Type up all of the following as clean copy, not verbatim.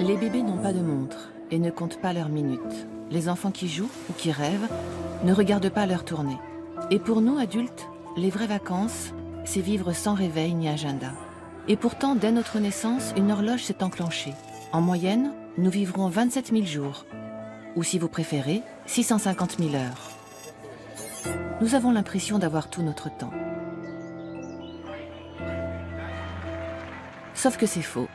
Les bébés n'ont pas de montre et ne comptent pas leurs minutes. Les enfants qui jouent ou qui rêvent ne regardent pas leur tournée. Et pour nous, adultes, les vraies vacances, c'est vivre sans réveil ni agenda. Et pourtant, dès notre naissance, une horloge s'est enclenchée. En moyenne, nous vivrons 27 000 jours. Ou si vous préférez, 650 000 heures. Nous avons l'impression d'avoir tout notre temps. Sauf que c'est faux.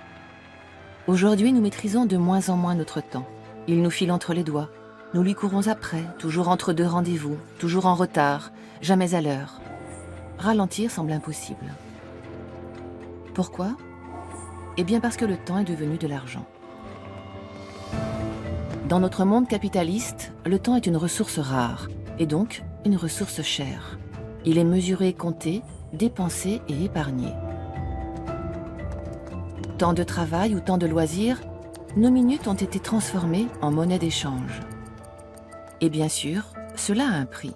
Aujourd'hui, nous maîtrisons de moins en moins notre temps. Il nous file entre les doigts. Nous lui courons après, toujours entre deux rendez-vous, toujours en retard, jamais à l'heure. Ralentir semble impossible. Pourquoi? Eh bien parce que le temps est devenu de l'argent. Dans notre monde capitaliste, le temps est une ressource rare, et donc une ressource chère. Il est mesuré, compté, dépensé et épargné. Temps de travail ou temps de loisirs, nos minutes ont été transformées en monnaie d'échange. Et bien sûr, cela a un prix.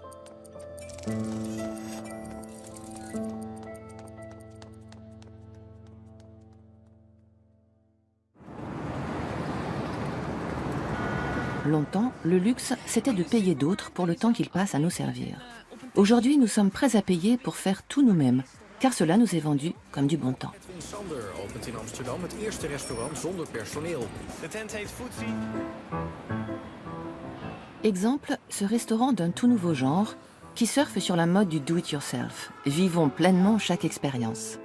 Longtemps, le luxe, c'était de payer d'autres pour le temps qu'ils passent à nous servir. Aujourd'hui, nous sommes prêts à payer pour faire tout nous-mêmes, car cela nous est vendu comme du bon temps. Sander opent in Amsterdam het eerste restaurant zonder personeel. De tent heet Footsie. Exemple, ce restaurant d'un tout nouveau genre qui surfe sur la mode du do-it-yourself. Vivons pleinement chaque expérience.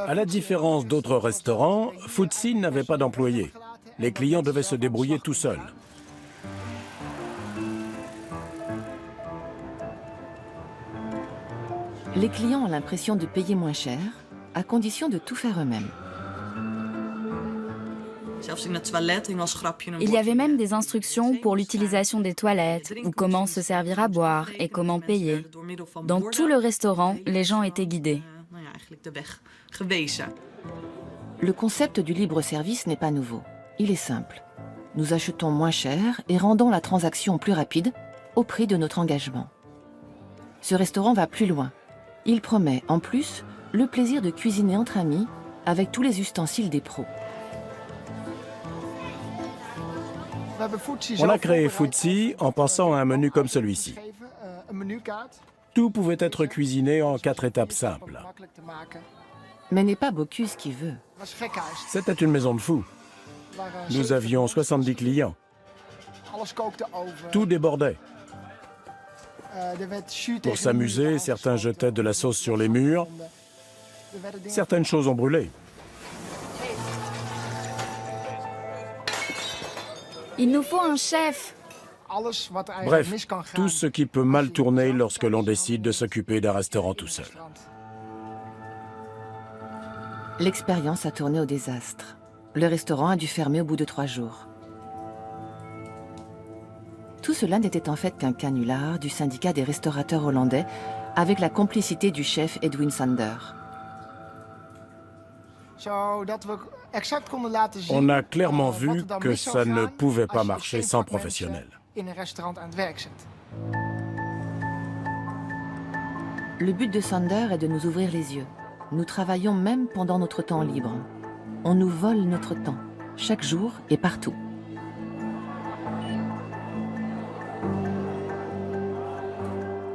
À la différence d'autres restaurants, Footsie n'avait pas d'employés. Les clients devaient se débrouiller tout seuls. Les clients ont l'impression de payer moins cher, à condition de tout faire eux-mêmes. Il y avait même des instructions pour l'utilisation des toilettes, ou comment se servir à boire et comment payer. Dans tout le restaurant, les gens étaient guidés. Le concept du libre-service n'est pas nouveau. Il est simple. Nous achetons moins cher et rendons la transaction plus rapide au prix de notre engagement. Ce restaurant va plus loin. Il promet, en plus, le plaisir de cuisiner entre amis avec tous les ustensiles des pros. On a créé Footsie en pensant à un menu comme celui-ci. Tout pouvait être cuisiné en 4 étapes simples. Mais n'est pas Bocuse qui veut. C'était une maison de fous. Nous avions 70 clients. Tout débordait. Pour s'amuser, certains jetaient de la sauce sur les murs. Certaines choses ont brûlé. Il nous faut un chef. Bref, tout ce qui peut mal tourner lorsque l'on décide de s'occuper d'un restaurant tout seul. L'expérience a tourné au désastre. Le restaurant a dû fermer au bout de 3 jours. Tout cela n'était en fait qu'un canular du syndicat des restaurateurs hollandais avec la complicité du chef Edwin Sander. On a clairement vu que ça ne pouvait pas marcher sans professionnels. Le but de Sander est de nous ouvrir les yeux. Nous travaillons même pendant notre temps libre. On nous vole notre temps, chaque jour et partout.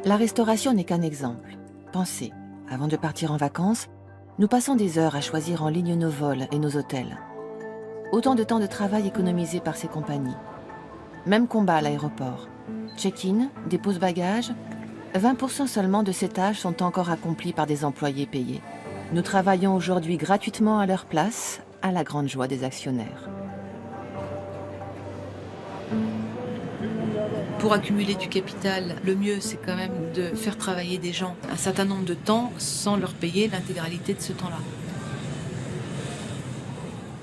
La restauration n'est qu'un exemple. Pensez, avant de partir en vacances, nous passons des heures à choisir en ligne nos vols et nos hôtels. Autant de temps de travail économisé par ces compagnies. Même combat à l'aéroport. Check-in, dépose bagages, 20% seulement de ces tâches sont encore accomplies par des employés payés. Nous travaillons aujourd'hui gratuitement à leur place, à la grande joie des actionnaires. Pour accumuler du capital, le mieux, c'est quand même de faire travailler des gens un certain nombre de temps sans leur payer l'intégralité de ce temps-là.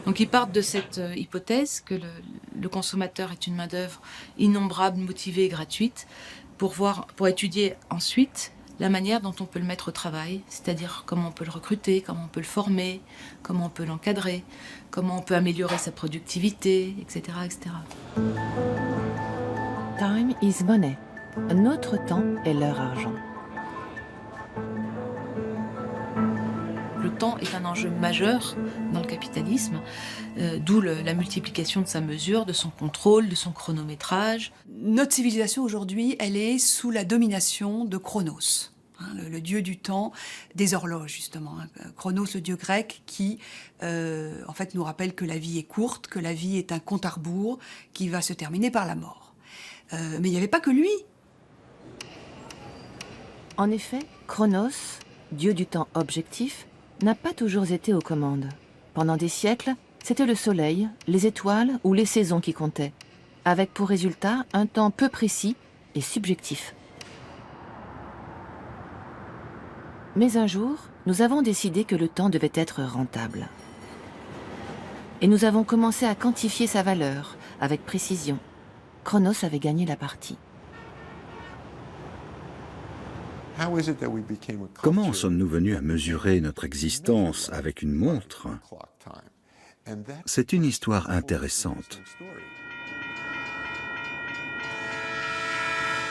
Donc ils partent de cette hypothèse que le consommateur est une main-d'œuvre innombrable, motivée et gratuite pour étudier ensuite la manière dont on peut le mettre au travail, c'est-à-dire comment on peut le recruter, comment on peut le former, comment on peut l'encadrer, comment on peut améliorer sa productivité, etc., etc. Time is money. Notre temps est leur argent. temps est un enjeu majeur dans le capitalisme, d'où la multiplication de sa mesure, de son contrôle, de son chronométrage. Notre civilisation aujourd'hui, elle est sous la domination de Chronos, le dieu du temps, des horloges justement. Chronos, le dieu grec, qui en fait nous rappelle que la vie est courte, que la vie est un compte à rebours qui va se terminer par la mort. Mais il n'y avait pas que lui. En effet, Chronos, dieu du temps objectif, n'a pas toujours été aux commandes. Pendant des siècles, c'était le soleil, les étoiles ou les saisons qui comptaient, avec pour résultat un temps peu précis et subjectif. Mais un jour, nous avons décidé que le temps devait être rentable. Et nous avons commencé à quantifier sa valeur, avec précision. Chronos avait gagné la partie. Comment en sommes-nous venus à mesurer notre existence avec une montre? C'est une histoire intéressante.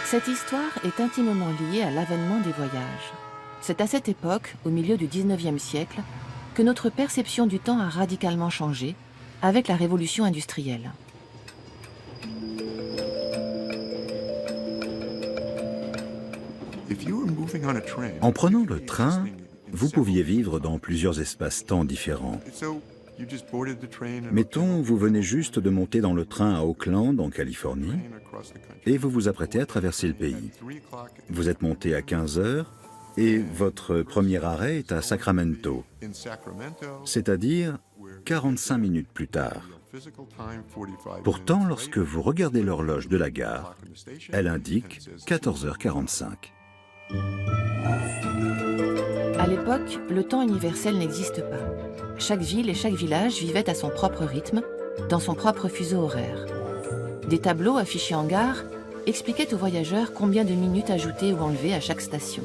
Cette histoire est intimement liée à l'avènement des voyages. C'est à cette époque, au milieu du 19e siècle, que notre perception du temps a radicalement changé avec la révolution industrielle. En prenant le train, vous pouviez vivre dans plusieurs espaces-temps différents. Mettons, vous venez juste de monter dans le train à Oakland, en Californie, et vous vous apprêtez à traverser le pays. Vous êtes monté à 15 heures, et votre premier arrêt est à Sacramento, c'est-à-dire 45 minutes plus tard. Pourtant, lorsque vous regardez l'horloge de la gare, elle indique 14h45. À l'époque, le temps universel n'existe pas. Chaque ville et chaque village vivaient à son propre rythme, dans son propre fuseau horaire. Des tableaux affichés en gare expliquaient aux voyageurs combien de minutes ajouter ou enlever à chaque station.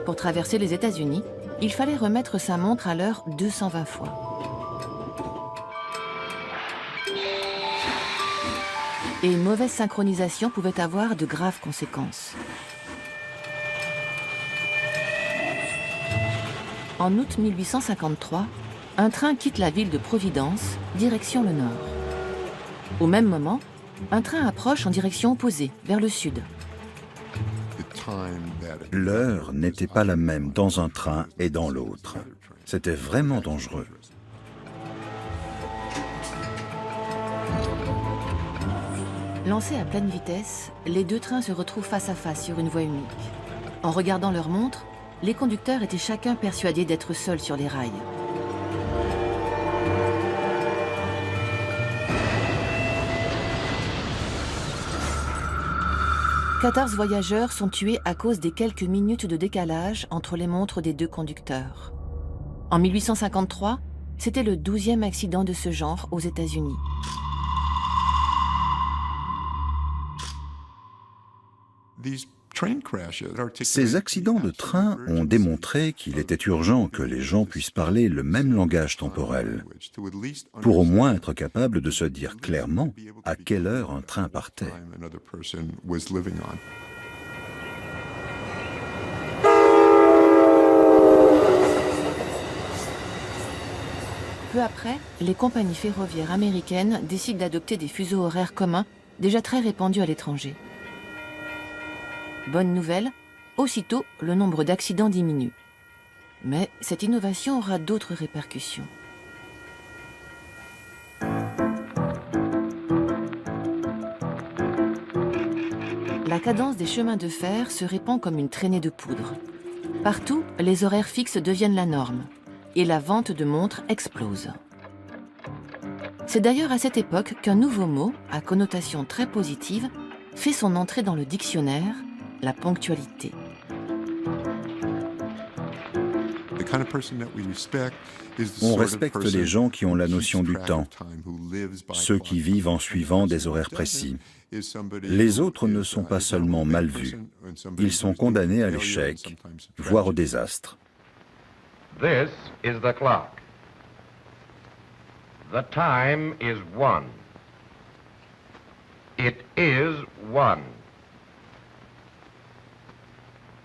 Pour traverser les États-Unis, il fallait remettre sa montre à l'heure 220 fois. Et une mauvaise synchronisation pouvait avoir de graves conséquences. En août 1853, un train quitte la ville de Providence, direction le nord. Au même moment, un train approche en direction opposée, vers le sud. L'heure n'était pas la même dans un train et dans l'autre. C'était vraiment dangereux. Lancés à pleine vitesse, les deux trains se retrouvent face à face sur une voie unique. En regardant leur montre, les conducteurs étaient chacun persuadés d'être seuls sur les rails. « 14 voyageurs sont tués à cause des quelques minutes de décalage entre les montres des deux conducteurs. En 1853, c'était le 12e accident de ce genre aux États-Unis. Ces accidents de train ont démontré qu'il était urgent que les gens puissent parler le même langage temporel, pour au moins être capables de se dire clairement à quelle heure un train partait. Peu après, les compagnies ferroviaires américaines décident d'adopter des fuseaux horaires communs déjà très répandus à l'étranger. Bonne nouvelle, aussitôt le nombre d'accidents diminue. Mais cette innovation aura d'autres répercussions. La cadence des chemins de fer se répand comme une traînée de poudre. Partout, les horaires fixes deviennent la norme et la vente de montres explose. C'est d'ailleurs à cette époque qu'un nouveau mot, à connotation très positive, fait son entrée dans le dictionnaire, la ponctualité. On respecte les gens qui ont la notion du temps, ceux qui vivent en suivant des horaires précis. Les autres ne sont pas seulement mal vus, ils sont condamnés à l'échec, voire au désastre. This is the clock. The time is 1. It is 1.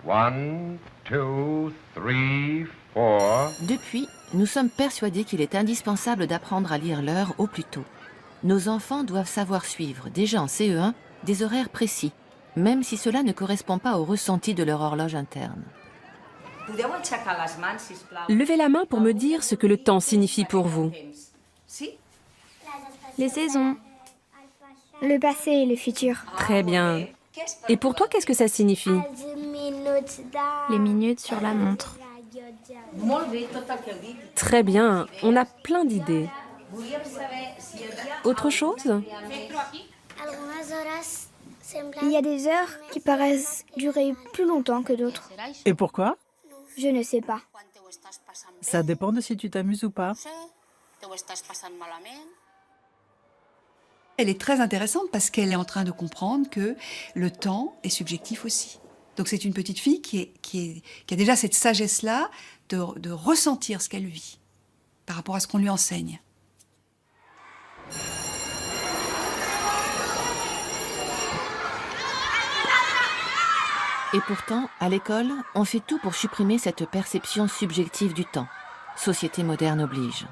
1, 2, 3, 4. Depuis, nous sommes persuadés qu'il est indispensable d'apprendre à lire l'heure au plus tôt. Nos enfants doivent savoir suivre, déjà en CE1, des horaires précis, même si cela ne correspond pas au ressenti de leur horloge interne. Levez la main pour me dire ce que le temps signifie pour vous. Les saisons, le passé et le futur. Très bien. Et pour toi, qu'est-ce que ça signifie? Les minutes sur la montre. Très bien, on a plein d'idées. Autre chose? Il y a des heures qui paraissent durer plus longtemps que d'autres. Et pourquoi? Je ne sais pas. Ça dépend de si tu t'amuses ou pas. Elle est très intéressante parce qu'elle est en train de comprendre que le temps est subjectif aussi. Donc c'est une petite fille qui a déjà cette sagesse-là de ressentir ce qu'elle vit par rapport à ce qu'on lui enseigne. Et pourtant, à l'école, on fait tout pour supprimer cette perception subjective du temps. Société moderne oblige.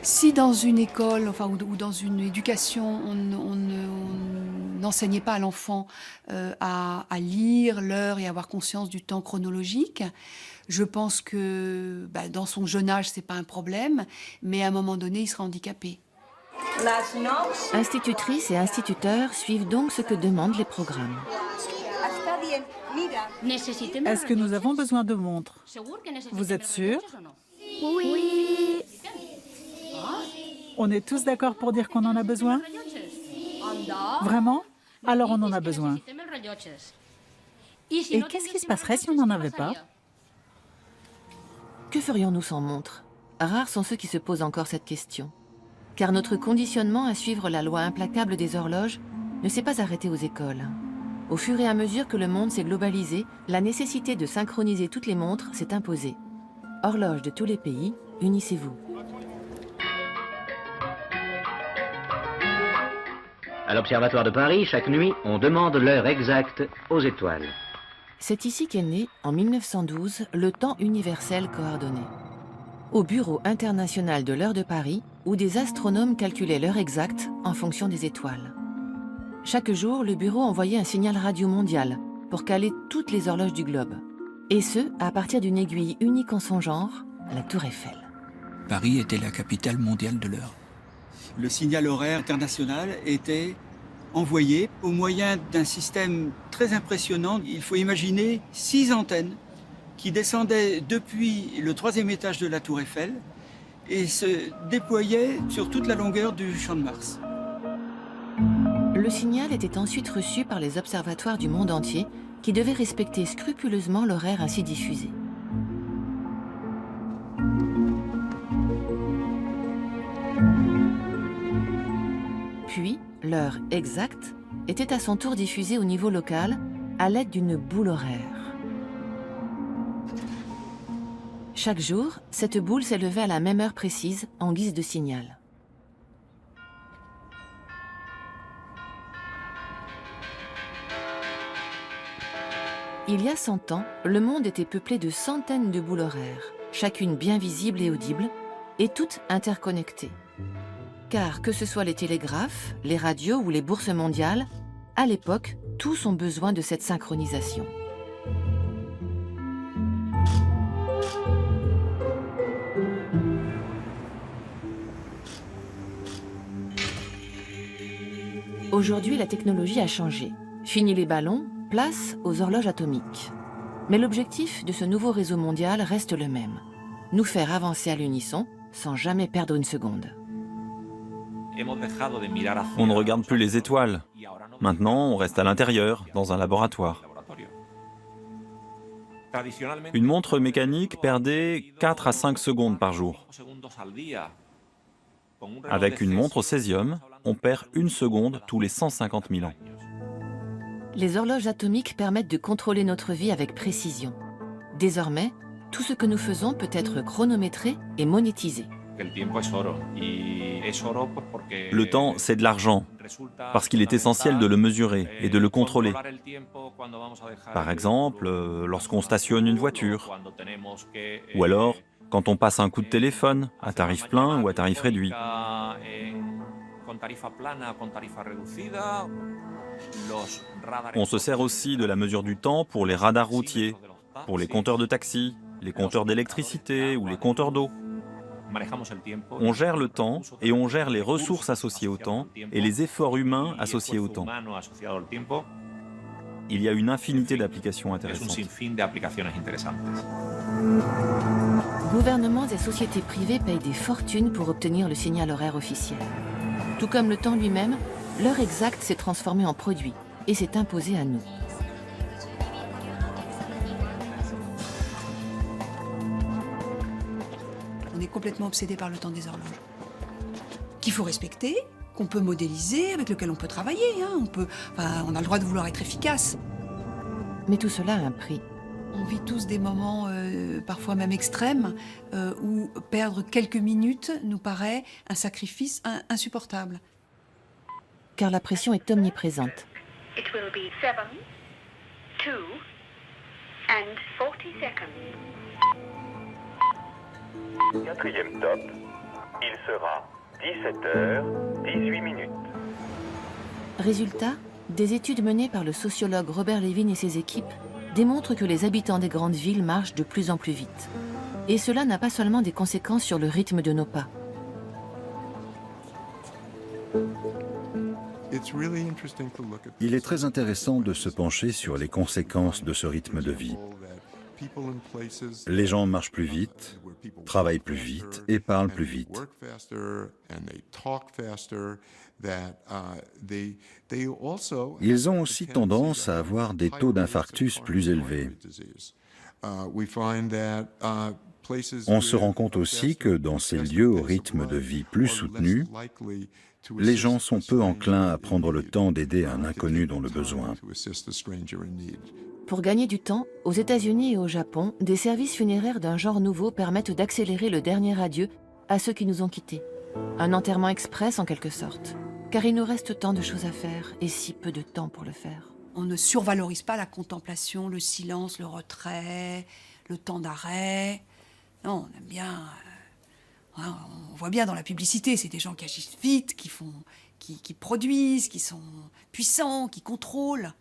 Si dans une école, enfin, ou dans une éducation, on n'enseignait pas à l'enfant à lire l'heure et avoir conscience du temps chronologique, je pense que dans son jeune âge, c'est pas un problème, mais à un moment donné, il sera handicapé. Institutrices et instituteurs suivent donc ce que demandent les programmes. Est-ce que nous avons besoin de montres? Vous êtes sûr? Oui. On est tous d'accord pour dire qu'on en a besoin? Vraiment? Alors on en a besoin. Et qu'est-ce qui se passerait si on n'en avait pas? Que ferions-nous sans montre? Rares sont ceux qui se posent encore cette question. Car notre conditionnement à suivre la loi implacable des horloges ne s'est pas arrêté aux écoles. Au fur et à mesure que le monde s'est globalisé, la nécessité de synchroniser toutes les montres s'est imposée. Horloges de tous les pays, unissez-vous. À l'Observatoire de Paris, chaque nuit, on demande l'heure exacte aux étoiles. C'est ici qu'est né, en 1912, le temps universel coordonné. Au Bureau international de l'heure de Paris, où des astronomes calculaient l'heure exacte en fonction des étoiles. Chaque jour, le bureau envoyait un signal radio mondial pour caler toutes les horloges du globe. Et ce, à partir d'une aiguille unique en son genre, la Tour Eiffel. Paris était la capitale mondiale de l'heure. Le signal horaire international était envoyé au moyen d'un système très impressionnant. Il faut imaginer 6 antennes qui descendaient depuis le 3e étage de la Tour Eiffel et se déployaient sur toute la longueur du Champ de Mars. Le signal était ensuite reçu par les observatoires du monde entier qui devaient respecter scrupuleusement l'horaire ainsi diffusé. Puis, l'heure exacte était à son tour diffusée au niveau local à l'aide d'une boule horaire. Chaque jour, cette boule s'élevait à la même heure précise en guise de signal. Il y a 100 ans, le monde était peuplé de centaines de boules horaires, chacune bien visible et audible, et toutes interconnectées. Car que ce soit les télégraphes, les radios ou les bourses mondiales, à l'époque, tous ont besoin de cette synchronisation. Aujourd'hui, la technologie a changé. Fini les ballons, place aux horloges atomiques. Mais l'objectif de ce nouveau réseau mondial reste le même. Nous faire avancer à l'unisson sans jamais perdre une seconde. On ne regarde plus les étoiles. Maintenant, on reste à l'intérieur, dans un laboratoire. Une montre mécanique perdait 4 à 5 secondes par jour. Avec une montre au césium, on perd 1 seconde tous les 150 000 ans. Les horloges atomiques permettent de contrôler notre vie avec précision. Désormais, tout ce que nous faisons peut être chronométré et monétisé. Le temps, c'est de l'argent, parce qu'il est essentiel de le mesurer et de le contrôler. Par exemple, lorsqu'on stationne une voiture, ou alors quand on passe un coup de téléphone, à tarif plein ou à tarif réduit. On se sert aussi de la mesure du temps pour les radars routiers, pour les compteurs de taxi, les compteurs d'électricité ou les compteurs d'eau. On gère le temps et on gère les ressources associées au temps et les efforts humains associés au temps. Il y a une infinité d'applications intéressantes. Gouvernements et sociétés privées payent des fortunes pour obtenir le signal horaire officiel. Tout comme le temps lui-même, l'heure exacte s'est transformée en produit et s'est imposée à nous. On est complètement obsédé par le temps des horloges, qu'il faut respecter, qu'on peut modéliser, avec lequel on peut travailler. On a le droit de vouloir être efficace. Mais tout cela a un prix. On vit tous des moments, parfois même extrêmes, où perdre quelques minutes nous paraît un sacrifice insupportable. Car la pression est omniprésente. It will be 7, 2, and 40 seconds. Quatrième top, il sera 17h18. Résultat, des études menées par le sociologue Robert Levin et ses équipes démontrent que les habitants des grandes villes marchent de plus en plus vite. Et cela n'a pas seulement des conséquences sur le rythme de nos pas. Il est très intéressant de se pencher sur les conséquences de ce rythme de vie. Les gens marchent plus vite, travaillent plus vite et parlent plus vite. Ils ont aussi tendance à avoir des taux d'infarctus plus élevés. On se rend compte aussi que dans ces lieux au rythme de vie plus soutenu, les gens sont peu enclins à prendre le temps d'aider un inconnu dans le besoin. Pour gagner du temps, aux États-Unis et au Japon, des services funéraires d'un genre nouveau permettent d'accélérer le dernier adieu à ceux qui nous ont quittés. Un enterrement express en quelque sorte. Car il nous reste tant de choses à faire et si peu de temps pour le faire. On ne survalorise pas la contemplation, le silence, le retrait, le temps d'arrêt. Non, on aime bien... on voit bien dans la publicité, c'est des gens qui agissent vite, qui produisent, qui sont puissants, qui contrôlent,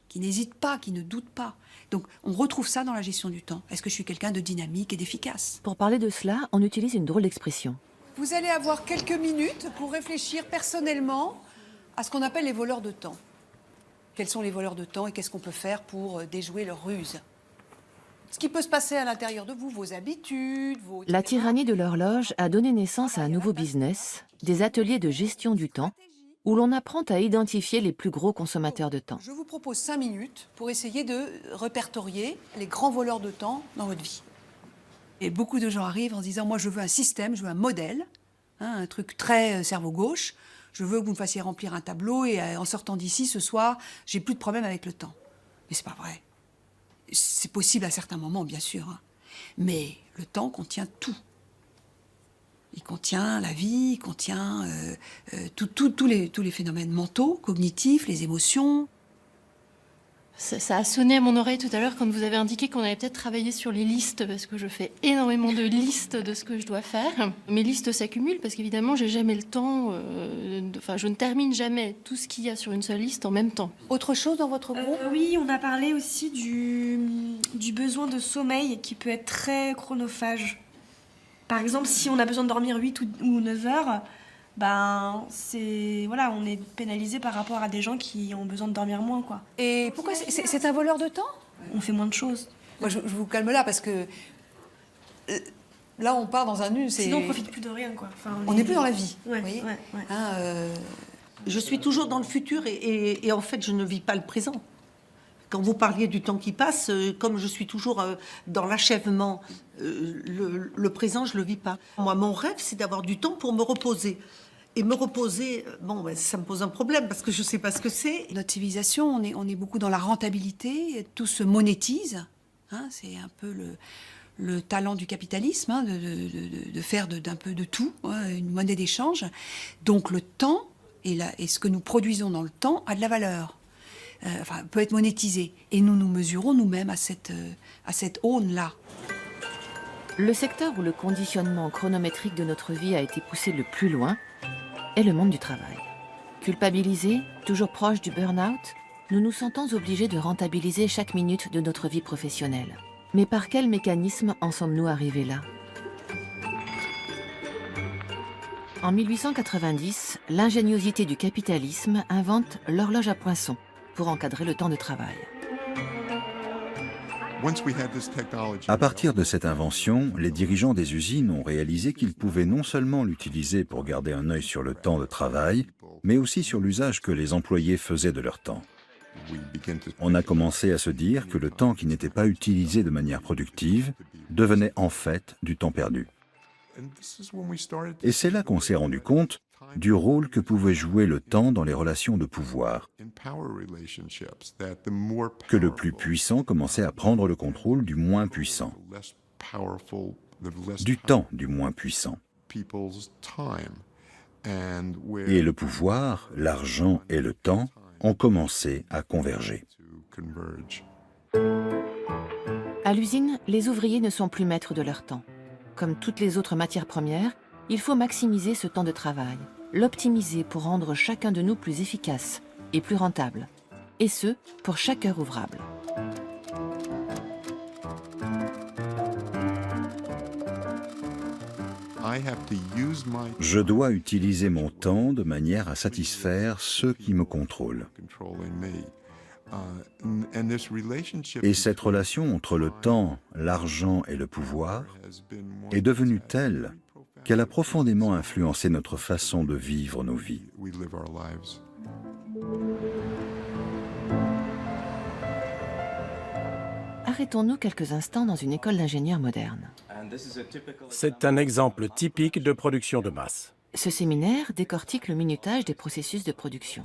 qui n'hésitent pas, qui ne doutent pas. Donc on retrouve ça dans la gestion du temps. Est-ce que je suis quelqu'un de dynamique et d'efficace? Pour parler de cela, on utilise une drôle d'expression. Vous allez avoir quelques minutes pour réfléchir personnellement à ce qu'on appelle les voleurs de temps. Quels sont les voleurs de temps et qu'est-ce qu'on peut faire pour déjouer leur ruse? Ce qui peut se passer à l'intérieur de vous, vos habitudes, vos... La tyrannie de l'horloge a donné naissance à un nouveau business, des ateliers de gestion du temps, où l'on apprend à identifier les plus gros consommateurs de temps. Je vous propose 5 minutes pour essayer de répertorier les grands voleurs de temps dans votre vie. Et beaucoup de gens arrivent en se disant « Moi, je veux un système, je veux un modèle, un truc très cerveau gauche. Je veux que vous me fassiez remplir un tableau et en sortant d'ici, ce soir, j'ai plus de problème avec le temps. » Mais c'est pas vrai. C'est possible à certains moments, bien sûr. Mais le temps contient tout. Il contient la vie, il contient tous les phénomènes mentaux, cognitifs, les émotions. Ça a sonné à mon oreille tout à l'heure quand vous avez indiqué qu'on allait peut-être travailler sur les listes, parce que je fais énormément de listes de ce que je dois faire. Mes listes s'accumulent parce qu'évidemment, j'ai jamais le temps, je ne termine jamais tout ce qu'il y a sur une seule liste en même temps. Autre chose dans votre groupe? Oui, on a parlé aussi du besoin de sommeil qui peut être très chronophage. Par exemple, si on a besoin de dormir 8 ou 9 heures, on est pénalisé par rapport à des gens qui ont besoin de dormir moins, quoi. Et pourquoi c'est un voleur de temps? On fait moins de choses. Moi, je vous calme là, parce que là, on part dans un nul. Sinon, on profite plus de rien, quoi. On n'est plus dans la vie. Ouais, vous voyez Je suis toujours dans le futur et en fait, je ne vis pas le présent. Quand vous parliez du temps qui passe, comme je suis toujours dans l'achèvement, le présent, je ne le vis pas. Moi, mon rêve, c'est d'avoir du temps pour me reposer. Et me reposer, ça me pose un problème parce que je ne sais pas ce que c'est. Notre civilisation, on est beaucoup dans la rentabilité, tout se monétise. C'est un peu le talent du capitalisme, hein, de faire d'un peu de tout, hein, une monnaie d'échange. Donc le temps et ce que nous produisons dans le temps a de la valeur, peut être monétisé. Et nous nous mesurons nous-mêmes à cette aune-là. Le secteur où le conditionnement chronométrique de notre vie a été poussé le plus loin est le monde du travail. Culpabilisés, toujours proches du burn-out, nous nous sentons obligés de rentabiliser chaque minute de notre vie professionnelle. Mais par quel mécanisme en sommes-nous arrivés là? En 1890, l'ingéniosité du capitalisme invente l'horloge à poinçon pour encadrer le temps de travail. À partir de cette invention, les dirigeants des usines ont réalisé qu'ils pouvaient non seulement l'utiliser pour garder un œil sur le temps de travail, mais aussi sur l'usage que les employés faisaient de leur temps. On a commencé à se dire que le temps qui n'était pas utilisé de manière productive devenait en fait du temps perdu. Et c'est là qu'on s'est rendu compte du rôle que pouvait jouer le temps dans les relations de pouvoir, que le plus puissant commençait à prendre le contrôle du moins puissant, du temps du moins puissant. Et le pouvoir, l'argent et le temps ont commencé à converger. À l'usine, les ouvriers ne sont plus maîtres de leur temps. Comme toutes les autres matières premières, il faut maximiser ce temps de travail, l'optimiser pour rendre chacun de nous plus efficace et plus rentable, et ce, pour chaque heure ouvrable. Je dois utiliser mon temps de manière à satisfaire ceux qui me contrôlent. Et cette relation entre le temps, l'argent et le pouvoir est devenue telle qu'elle a profondément influencé notre façon de vivre nos vies. Arrêtons-nous quelques instants dans une école d'ingénieurs moderne. C'est un exemple typique de production de masse. Ce séminaire décortique le minutage des processus de production.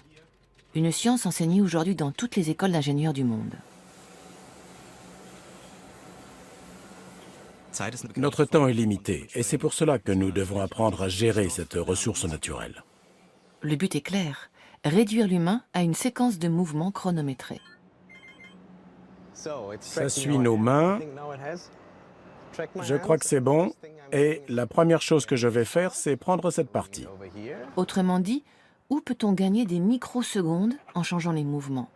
Une science enseignée aujourd'hui dans toutes les écoles d'ingénieurs du monde. Notre temps est limité et c'est pour cela que nous devons apprendre à gérer cette ressource naturelle. Le but est clair, réduire l'humain à une séquence de mouvements chronométrés. Ça suit nos mains. Je crois que c'est bon. Et la première chose que je vais faire, c'est prendre cette partie. Autrement dit, où peut-on gagner des microsecondes en changeant les mouvements?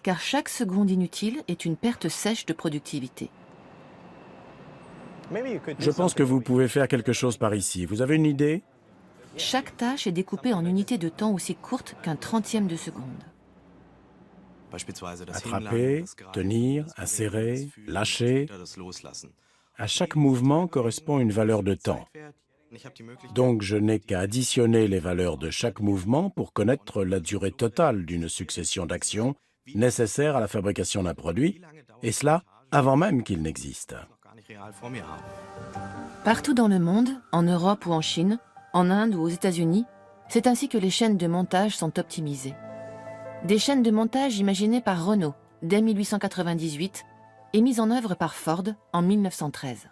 Car chaque seconde inutile est une perte sèche de productivité. Je pense que vous pouvez faire quelque chose par ici. Vous avez une idée? Chaque tâche est découpée en unités de temps aussi courtes qu'un trentième de seconde. Attraper, tenir, insérer, lâcher. À chaque mouvement correspond une valeur de temps. Donc je n'ai qu'à additionner les valeurs de chaque mouvement pour connaître la durée totale d'une succession d'actions nécessaires à la fabrication d'un produit, et cela avant même qu'il n'existe. Partout dans le monde, en Europe ou en Chine, en Inde ou aux États-Unis, c'est ainsi que les chaînes de montage sont optimisées. Des chaînes de montage imaginées par Renault dès 1898 et mises en œuvre par Ford en 1913.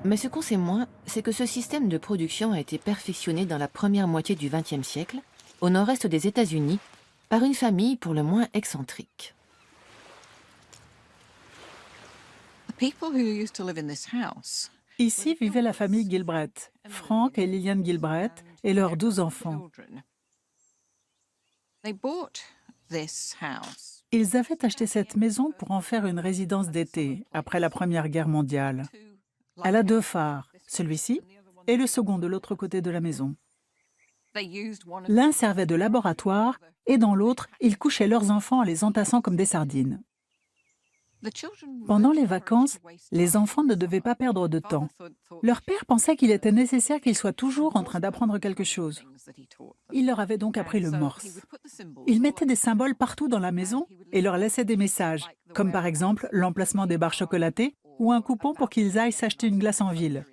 Mais ce qu'on sait moins, c'est que ce système de production a été perfectionné dans la première moitié du XXe siècle, au nord-est des États-Unis, par une famille pour le moins excentrique. Ici vivait la famille Gilbreth, Frank et Lillian Gilbreth et leurs 12 enfants. Ils avaient acheté cette maison pour en faire une résidence d'été après la Première Guerre mondiale. Elle a 2 phares, celui-ci et le second de l'autre côté de la maison. L'un servait de laboratoire et dans l'autre, ils couchaient leurs enfants en les entassant comme des sardines. Pendant les vacances, les enfants ne devaient pas perdre de temps. Leur père pensait qu'il était nécessaire qu'ils soient toujours en train d'apprendre quelque chose. Il leur avait donc appris le morse. Il mettait des symboles partout dans la maison et leur laissait des messages, comme par exemple l'emplacement des barres chocolatées ou un coupon pour qu'ils aillent s'acheter une glace en ville.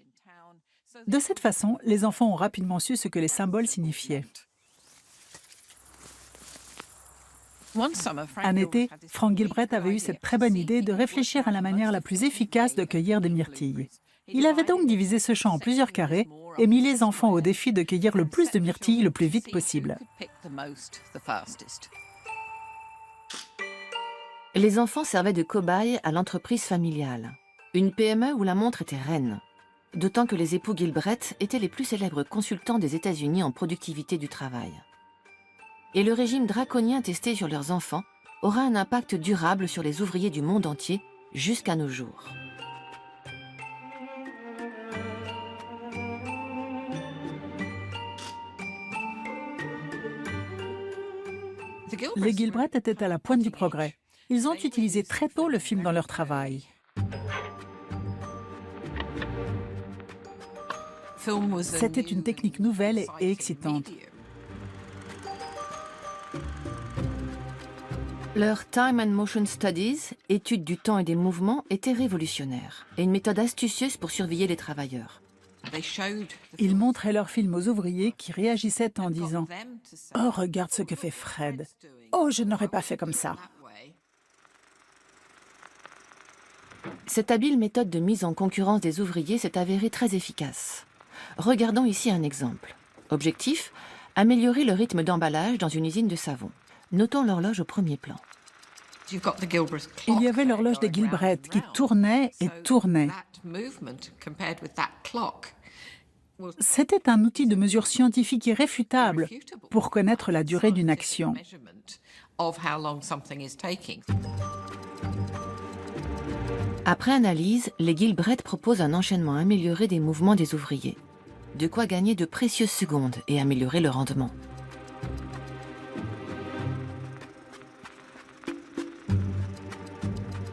De cette façon, les enfants ont rapidement su ce que les symboles signifiaient. Un été, Frank Gilbreth avait eu cette très bonne idée de réfléchir à la manière la plus efficace de cueillir des myrtilles. Il avait donc divisé ce champ en plusieurs carrés et mis les enfants au défi de cueillir le plus de myrtilles le plus vite possible. Les enfants servaient de cobayes à l'entreprise familiale. Une PME où la montre était reine. D'autant que les époux Gilbreth étaient les plus célèbres consultants des États-Unis en productivité du travail. Et le régime draconien testé sur leurs enfants aura un impact durable sur les ouvriers du monde entier jusqu'à nos jours. Les Gilbreth étaient à la pointe du progrès. Ils ont utilisé très tôt le film dans leur travail. C'était une technique nouvelle et excitante. Leur Time and Motion Studies, étude du temps et des mouvements, était révolutionnaire et une méthode astucieuse pour surveiller les travailleurs. Ils montraient leur film aux ouvriers qui réagissaient en disant « Oh, regarde ce que fait Fred. Oh, je n'aurais pas fait comme ça. » Cette habile méthode de mise en concurrence des ouvriers s'est avérée très efficace. Regardons ici un exemple. Objectif, améliorer le rythme d'emballage dans une usine de savon. Notons l'horloge au premier plan. Il y avait l'horloge des Gilbreth qui tournait et tournait. C'était un outil de mesure scientifique irréfutable pour connaître la durée d'une action. Après analyse, les Gilbreth proposent un enchaînement amélioré des mouvements des ouvriers. De quoi gagner de précieuses secondes et améliorer le rendement.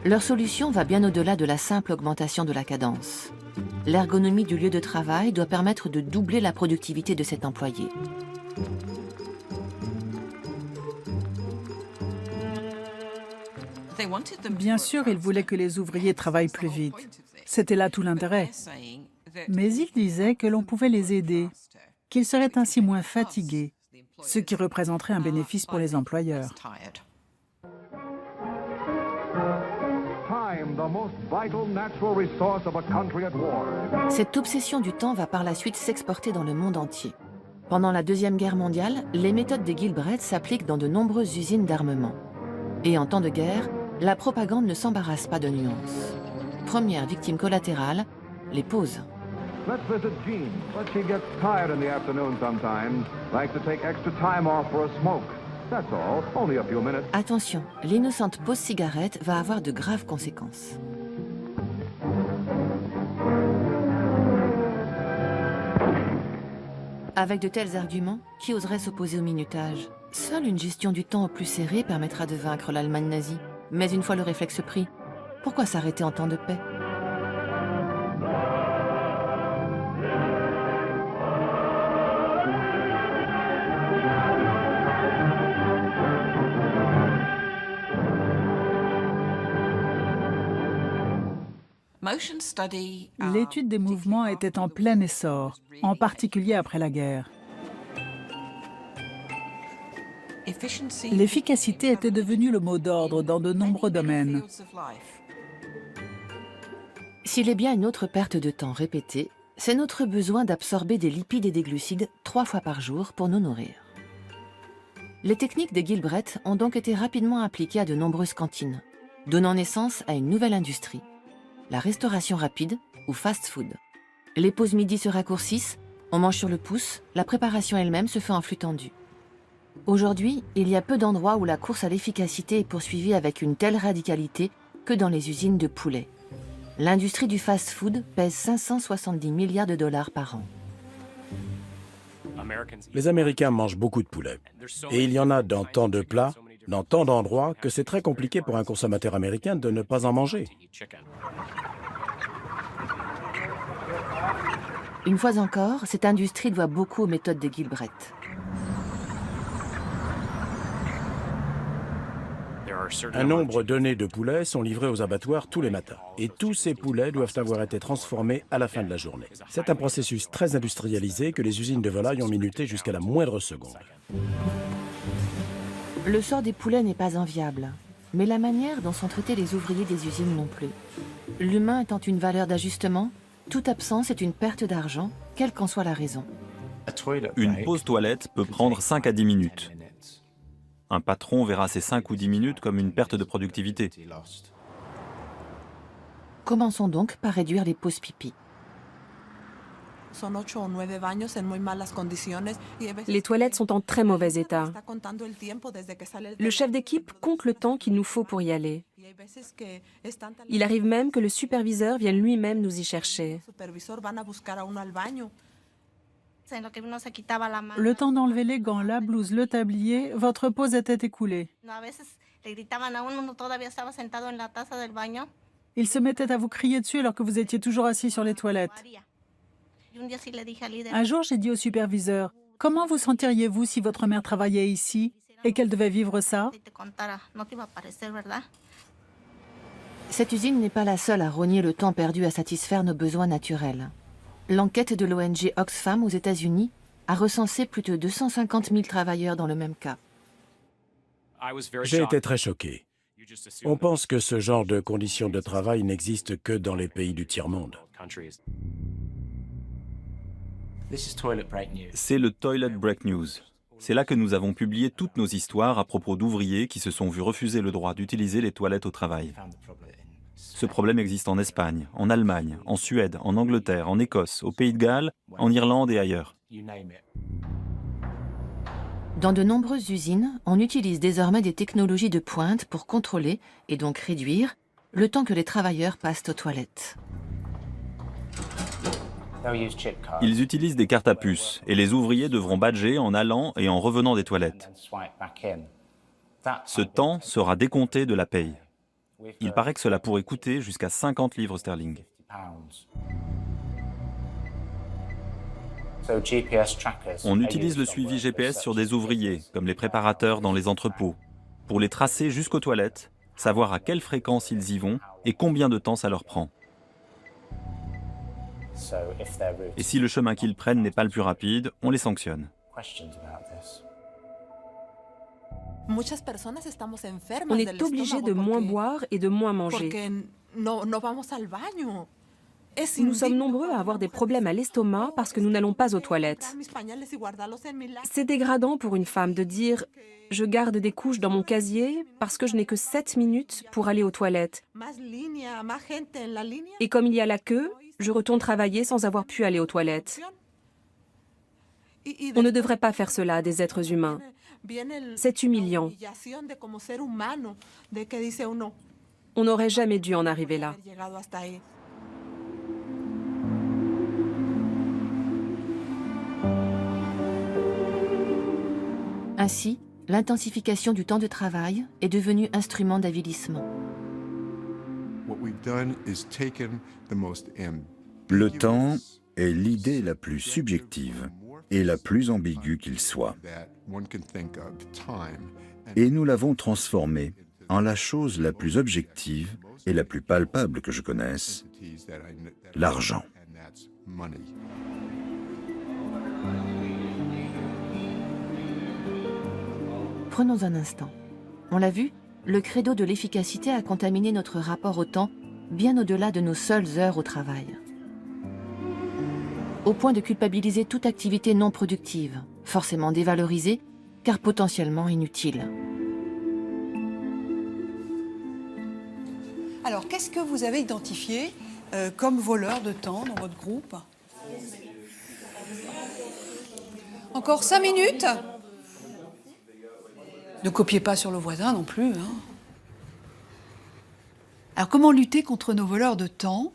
Leur solution va bien au-delà de la simple augmentation de la cadence. L'ergonomie du lieu de travail doit permettre de doubler la productivité de cet employé. Bien sûr, ils voulaient que les ouvriers travaillent plus vite. C'était là tout l'intérêt. Mais ils disaient que l'on pouvait les aider, qu'ils seraient ainsi moins fatigués, ce qui représenterait un bénéfice pour les employeurs. Cette obsession du temps va par la suite s'exporter dans le monde entier. Pendant la Deuxième Guerre mondiale, les méthodes des Gilbreth s'appliquent dans de nombreuses usines d'armement. Et en temps de guerre, la propagande ne s'embarrasse pas de nuances. Première victime collatérale, les pauses. Let's visit Jean, but she gets tired in the afternoon sometimes, likes to take extra time off for a smoke. That's all, only a few minutes. Attention, l'innocente pause cigarette va avoir de graves conséquences. Avec de tels arguments, qui oserait s'opposer au minutage? Seule une gestion du temps au plus serré permettra de vaincre l'Allemagne nazie. Mais une fois le réflexe pris, pourquoi s'arrêter en temps de paix? L'étude des mouvements était en plein essor, en particulier après la guerre. L'efficacité était devenue le mot d'ordre dans de nombreux domaines. S'il est bien une autre perte de temps répétée, c'est notre besoin d'absorber des lipides et des glucides 3 fois par jour pour nous nourrir. Les techniques des Gilbreth ont donc été rapidement appliquées à de nombreuses cantines, donnant naissance à une nouvelle industrie, la restauration rapide ou fast-food. Les pauses midi se raccourcissent, on mange sur le pouce, la préparation elle-même se fait en flux tendu. Aujourd'hui, il y a peu d'endroits où la course à l'efficacité est poursuivie avec une telle radicalité que dans les usines de poulet. L'industrie du fast-food pèse 570 milliards de dollars par an. Les Américains mangent beaucoup de poulet. Et il y en a dans tant de plats, dans tant d'endroits, que c'est très compliqué pour un consommateur américain de ne pas en manger. Une fois encore, cette industrie doit beaucoup aux méthodes des Gilbreth. Un nombre donné de poulets sont livrés aux abattoirs tous les matins. Et tous ces poulets doivent avoir été transformés à la fin de la journée. C'est un processus très industrialisé que les usines de volailles ont minuté jusqu'à la moindre seconde. Le sort des poulets n'est pas enviable, mais la manière dont sont traités les ouvriers des usines non plus. L'humain étant une valeur d'ajustement, toute absence est une perte d'argent, quelle qu'en soit la raison. Une pause toilette peut prendre 5 à 10 minutes. Un patron verra ces 5 ou 10 minutes comme une perte de productivité. Commençons donc par réduire les pauses pipi. Les toilettes sont en très mauvais état. Le chef d'équipe compte le temps qu'il nous faut pour y aller. Il arrive même que le superviseur vienne lui-même nous y chercher. Le temps d'enlever les gants, la blouse, le tablier, votre pause était écoulée. Il se mettait à vous crier dessus alors que vous étiez toujours assis sur les toilettes. Un jour, j'ai dit au superviseur, « Comment vous sentiriez-vous si votre mère travaillait ici et qu'elle devait vivre ça ?» Cette usine n'est pas la seule à rogner le temps perdu à satisfaire nos besoins naturels. L'enquête de l'ONG Oxfam aux États-Unis a recensé plus de 250 000 travailleurs dans le même cas. J'ai été très choqué. On pense que ce genre de conditions de travail n'existe que dans les pays du tiers-monde. C'est le Toilet Break News. C'est là que nous avons publié toutes nos histoires à propos d'ouvriers qui se sont vus refuser le droit d'utiliser les toilettes au travail. Ce problème existe en Espagne, en Allemagne, en Suède, en Angleterre, en Écosse, au Pays de Galles, en Irlande et ailleurs. Dans de nombreuses usines, on utilise désormais des technologies de pointe pour contrôler, et donc réduire, le temps que les travailleurs passent aux toilettes. Ils utilisent des cartes à puce et les ouvriers devront badger en allant et en revenant des toilettes. Ce temps sera décompté de la paye. Il paraît que cela pourrait coûter jusqu'à 50 livres sterling. On utilise le suivi GPS sur des ouvriers, comme les préparateurs dans les entrepôts, pour les tracer jusqu'aux toilettes, savoir à quelle fréquence ils y vont et combien de temps ça leur prend. Et si le chemin qu'ils prennent n'est pas le plus rapide, on les sanctionne. On est obligé de moins boire et de moins manger. Nous sommes nombreux à avoir des problèmes à l'estomac parce que nous n'allons pas aux toilettes. C'est dégradant pour une femme de dire « je garde des couches dans mon casier parce que je n'ai que 7 minutes pour aller aux toilettes. Et comme il y a la queue, je retourne travailler sans avoir pu aller aux toilettes. » On ne devrait pas faire cela à des êtres humains. C'est humiliant. On n'aurait jamais dû en arriver là. Ainsi, l'intensification du temps de travail est devenue instrument d'avilissement. Le temps est l'idée la plus subjective et la plus ambiguë qu'il soit. Et nous l'avons transformé en la chose la plus objective et la plus palpable que je connaisse, l'argent. Prenons un instant. On l'a vu, le credo de l'efficacité a contaminé notre rapport au temps bien au-delà de nos seules heures au travail. Au point de culpabiliser toute activité non productive, forcément dévalorisée, car potentiellement inutile. Alors, qu'est-ce que vous avez identifié comme voleur de temps dans votre groupe? Encore 5 minutes. Ne copiez pas sur le voisin non plus. Hein. Alors, comment lutter contre nos voleurs de temps?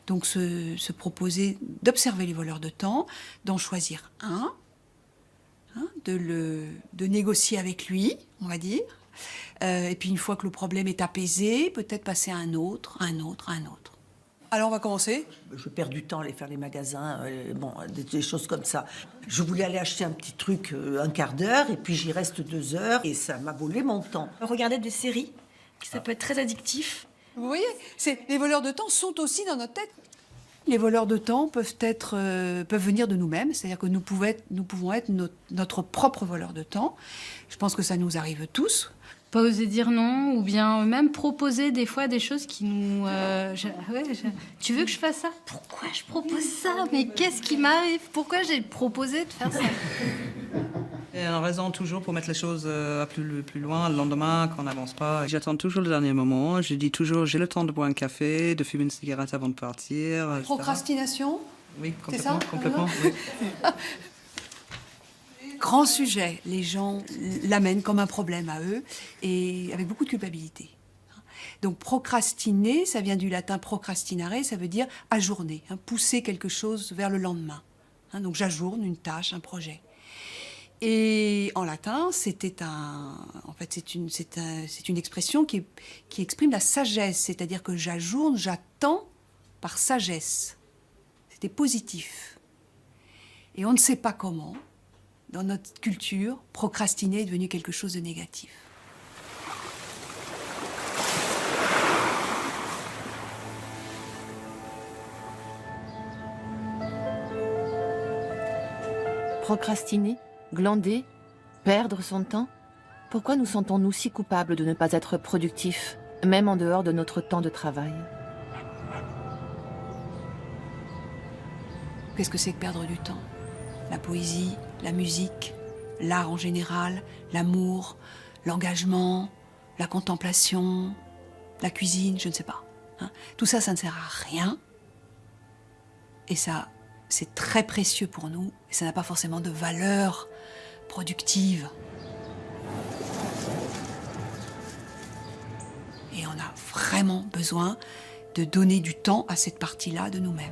Donc, se proposer d'observer les voleurs de temps, d'en choisir un, hein, de négocier avec lui, on va dire. Et puis, une fois que le problème est apaisé, peut-être passer à un autre, un autre, un autre. Alors, on va commencer. Je perds du temps à aller faire les magasins, bon, des choses comme ça. Je voulais aller acheter un petit truc un quart d'heure, et puis j'y reste 2 heures, et ça m'a volé mon temps. Regarder des séries, ça peut être très addictif. Vous voyez, les voleurs de temps sont aussi dans notre tête. Les voleurs de temps peuvent venir de nous-mêmes, c'est-à-dire que nous pouvons être notre propre voleur de temps. Je pense que ça nous arrive tous. Pas oser dire non, ou bien même proposer des fois des choses qui nous... Tu veux que je fasse ça? Pourquoi je propose ça? Mais qu'est-ce qui m'arrive? Pourquoi j'ai proposé de faire ça? Il y a une raison toujours pour mettre les choses plus loin, le lendemain, quand on n'avance pas. J'attends toujours le dernier moment. Je dis toujours, j'ai le temps de boire un café, de fumer une cigarette avant de partir. etc. Procrastination? Oui, c'est ça? complètement. Oui. Grand sujet, les gens l'amènent comme un problème à eux et avec beaucoup de culpabilité. Donc procrastiner, ça vient du latin procrastinare, ça veut dire ajourner, pousser quelque chose vers le lendemain. Donc j'ajourne une tâche, un projet. Et en latin, c'est une expression qui exprime la sagesse, c'est-à-dire que j'ajourne, j'attends par sagesse. C'était positif. Et on ne sait pas comment, dans notre culture, procrastiner est devenu quelque chose de négatif. Procrastiner, glander, perdre son temps? Pourquoi nous sentons-nous si coupables de ne pas être productifs, même en dehors de notre temps de travail? Qu'est-ce que c'est que perdre du temps? La poésie, la musique, l'art en général, l'amour, l'engagement, la contemplation, la cuisine, je ne sais pas. Tout ça, ça ne sert à rien. Et ça, c'est très précieux pour nous. Et ça n'a pas forcément de valeur productive. Et on a vraiment besoin de donner du temps à cette partie-là de nous-mêmes.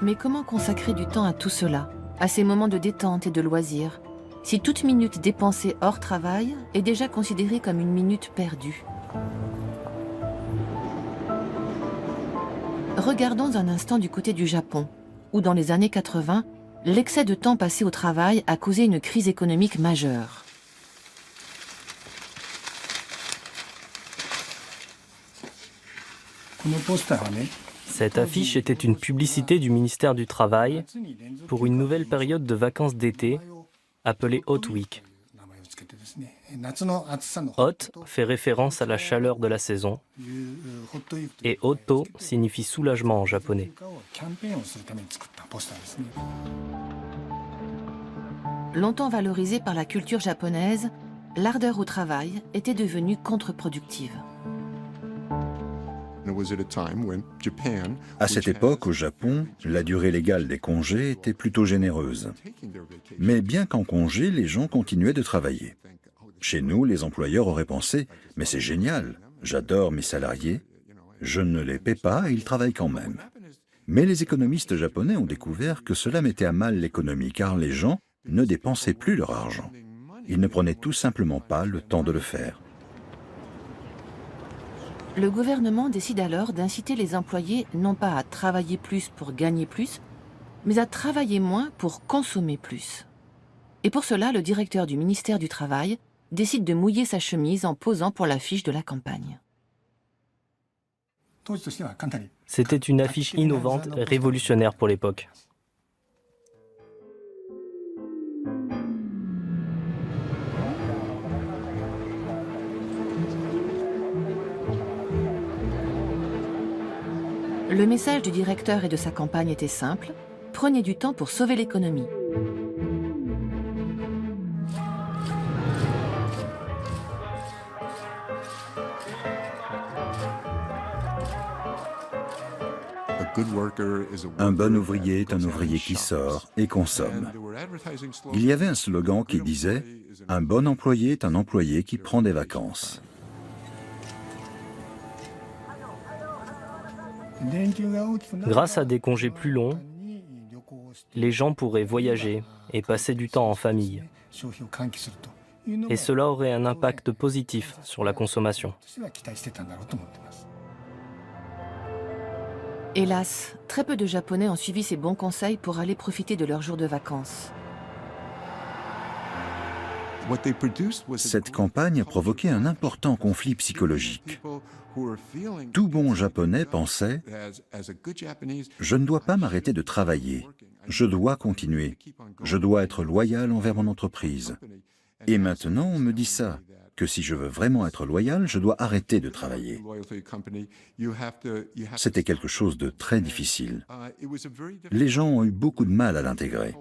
Mais comment consacrer du temps à tout cela, à ces moments de détente et de loisir, si toute minute dépensée hors travail est déjà considérée comme une minute perdue? Regardons un instant du côté du Japon, où dans les années 80, l'excès de temps passé au travail a causé une crise économique majeure. Cette affiche était une publicité du ministère du Travail pour une nouvelle période de vacances d'été appelée Hot Week. Hot fait référence à la chaleur de la saison et Hoto signifie soulagement en japonais. Longtemps valorisée par la culture japonaise, l'ardeur au travail était devenue contre-productive. À cette époque, au Japon, la durée légale des congés était plutôt généreuse. Mais bien qu'en congé, les gens continuaient de travailler. Chez nous, les employeurs auraient pensé « Mais c'est génial, j'adore mes salariés, je ne les paie pas et ils travaillent quand même. » Mais les économistes japonais ont découvert que cela mettait à mal l'économie car les gens ne dépensaient plus leur argent. Ils ne prenaient tout simplement pas le temps de le faire. Le gouvernement décide alors d'inciter les employés non pas à travailler plus pour gagner plus, mais à travailler moins pour consommer plus. Et pour cela, le directeur du ministère du Travail décide de mouiller sa chemise en posant pour l'affiche de la campagne. C'était une affiche innovante et révolutionnaire pour l'époque. Le message du directeur et de sa campagne était simple: prenez du temps pour sauver l'économie. Un bon ouvrier est un ouvrier qui sort et consomme. Il y avait un slogan qui disait « Un bon employé est un employé qui prend des vacances ». Grâce à des congés plus longs, les gens pourraient voyager et passer du temps en famille. Et cela aurait un impact positif sur la consommation. Hélas, très peu de Japonais ont suivi ces bons conseils pour aller profiter de leurs jours de vacances. Cette campagne a provoqué un important conflit psychologique. Tout bon Japonais pensait « Je ne dois pas m'arrêter de travailler, je dois continuer, je dois être loyal envers mon entreprise. » Et maintenant, on me dit ça, que si je veux vraiment être loyal, je dois arrêter de travailler. C'était quelque chose de très difficile. Les gens ont eu beaucoup de mal à l'intégrer.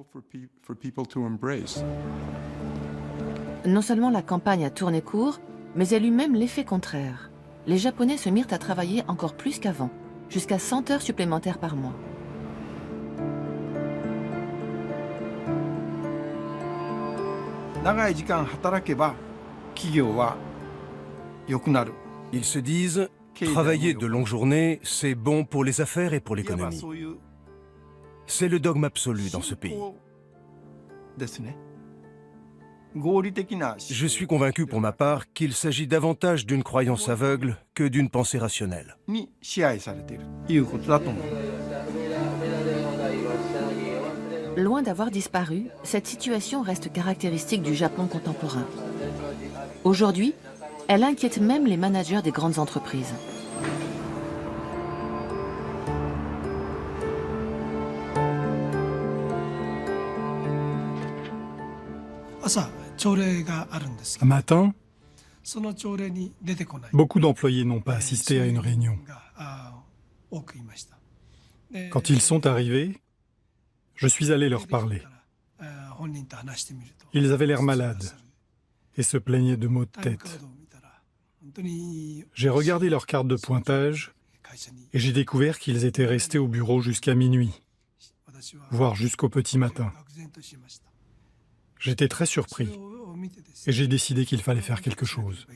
Non seulement la campagne a tourné court, mais elle eut même l'effet contraire. Les Japonais se mirent à travailler encore plus qu'avant, jusqu'à 100 heures supplémentaires par mois. Ils se disent, travailler de longues journées, c'est bon pour les affaires et pour l'économie. C'est le dogme absolu dans ce pays. Je suis convaincu pour ma part qu'il s'agit davantage d'une croyance aveugle que d'une pensée rationnelle. Loin d'avoir disparu, cette situation reste caractéristique du Japon contemporain. Aujourd'hui, elle inquiète même les managers des grandes entreprises. Un matin, beaucoup d'employés n'ont pas assisté à une réunion. Quand ils sont arrivés, je suis allé leur parler. Ils avaient l'air malades et se plaignaient de maux de tête. J'ai regardé leur carte de pointage et j'ai découvert qu'ils étaient restés au bureau jusqu'à minuit, voire jusqu'au petit matin. J'étais très surpris et j'ai décidé qu'il fallait faire quelque chose.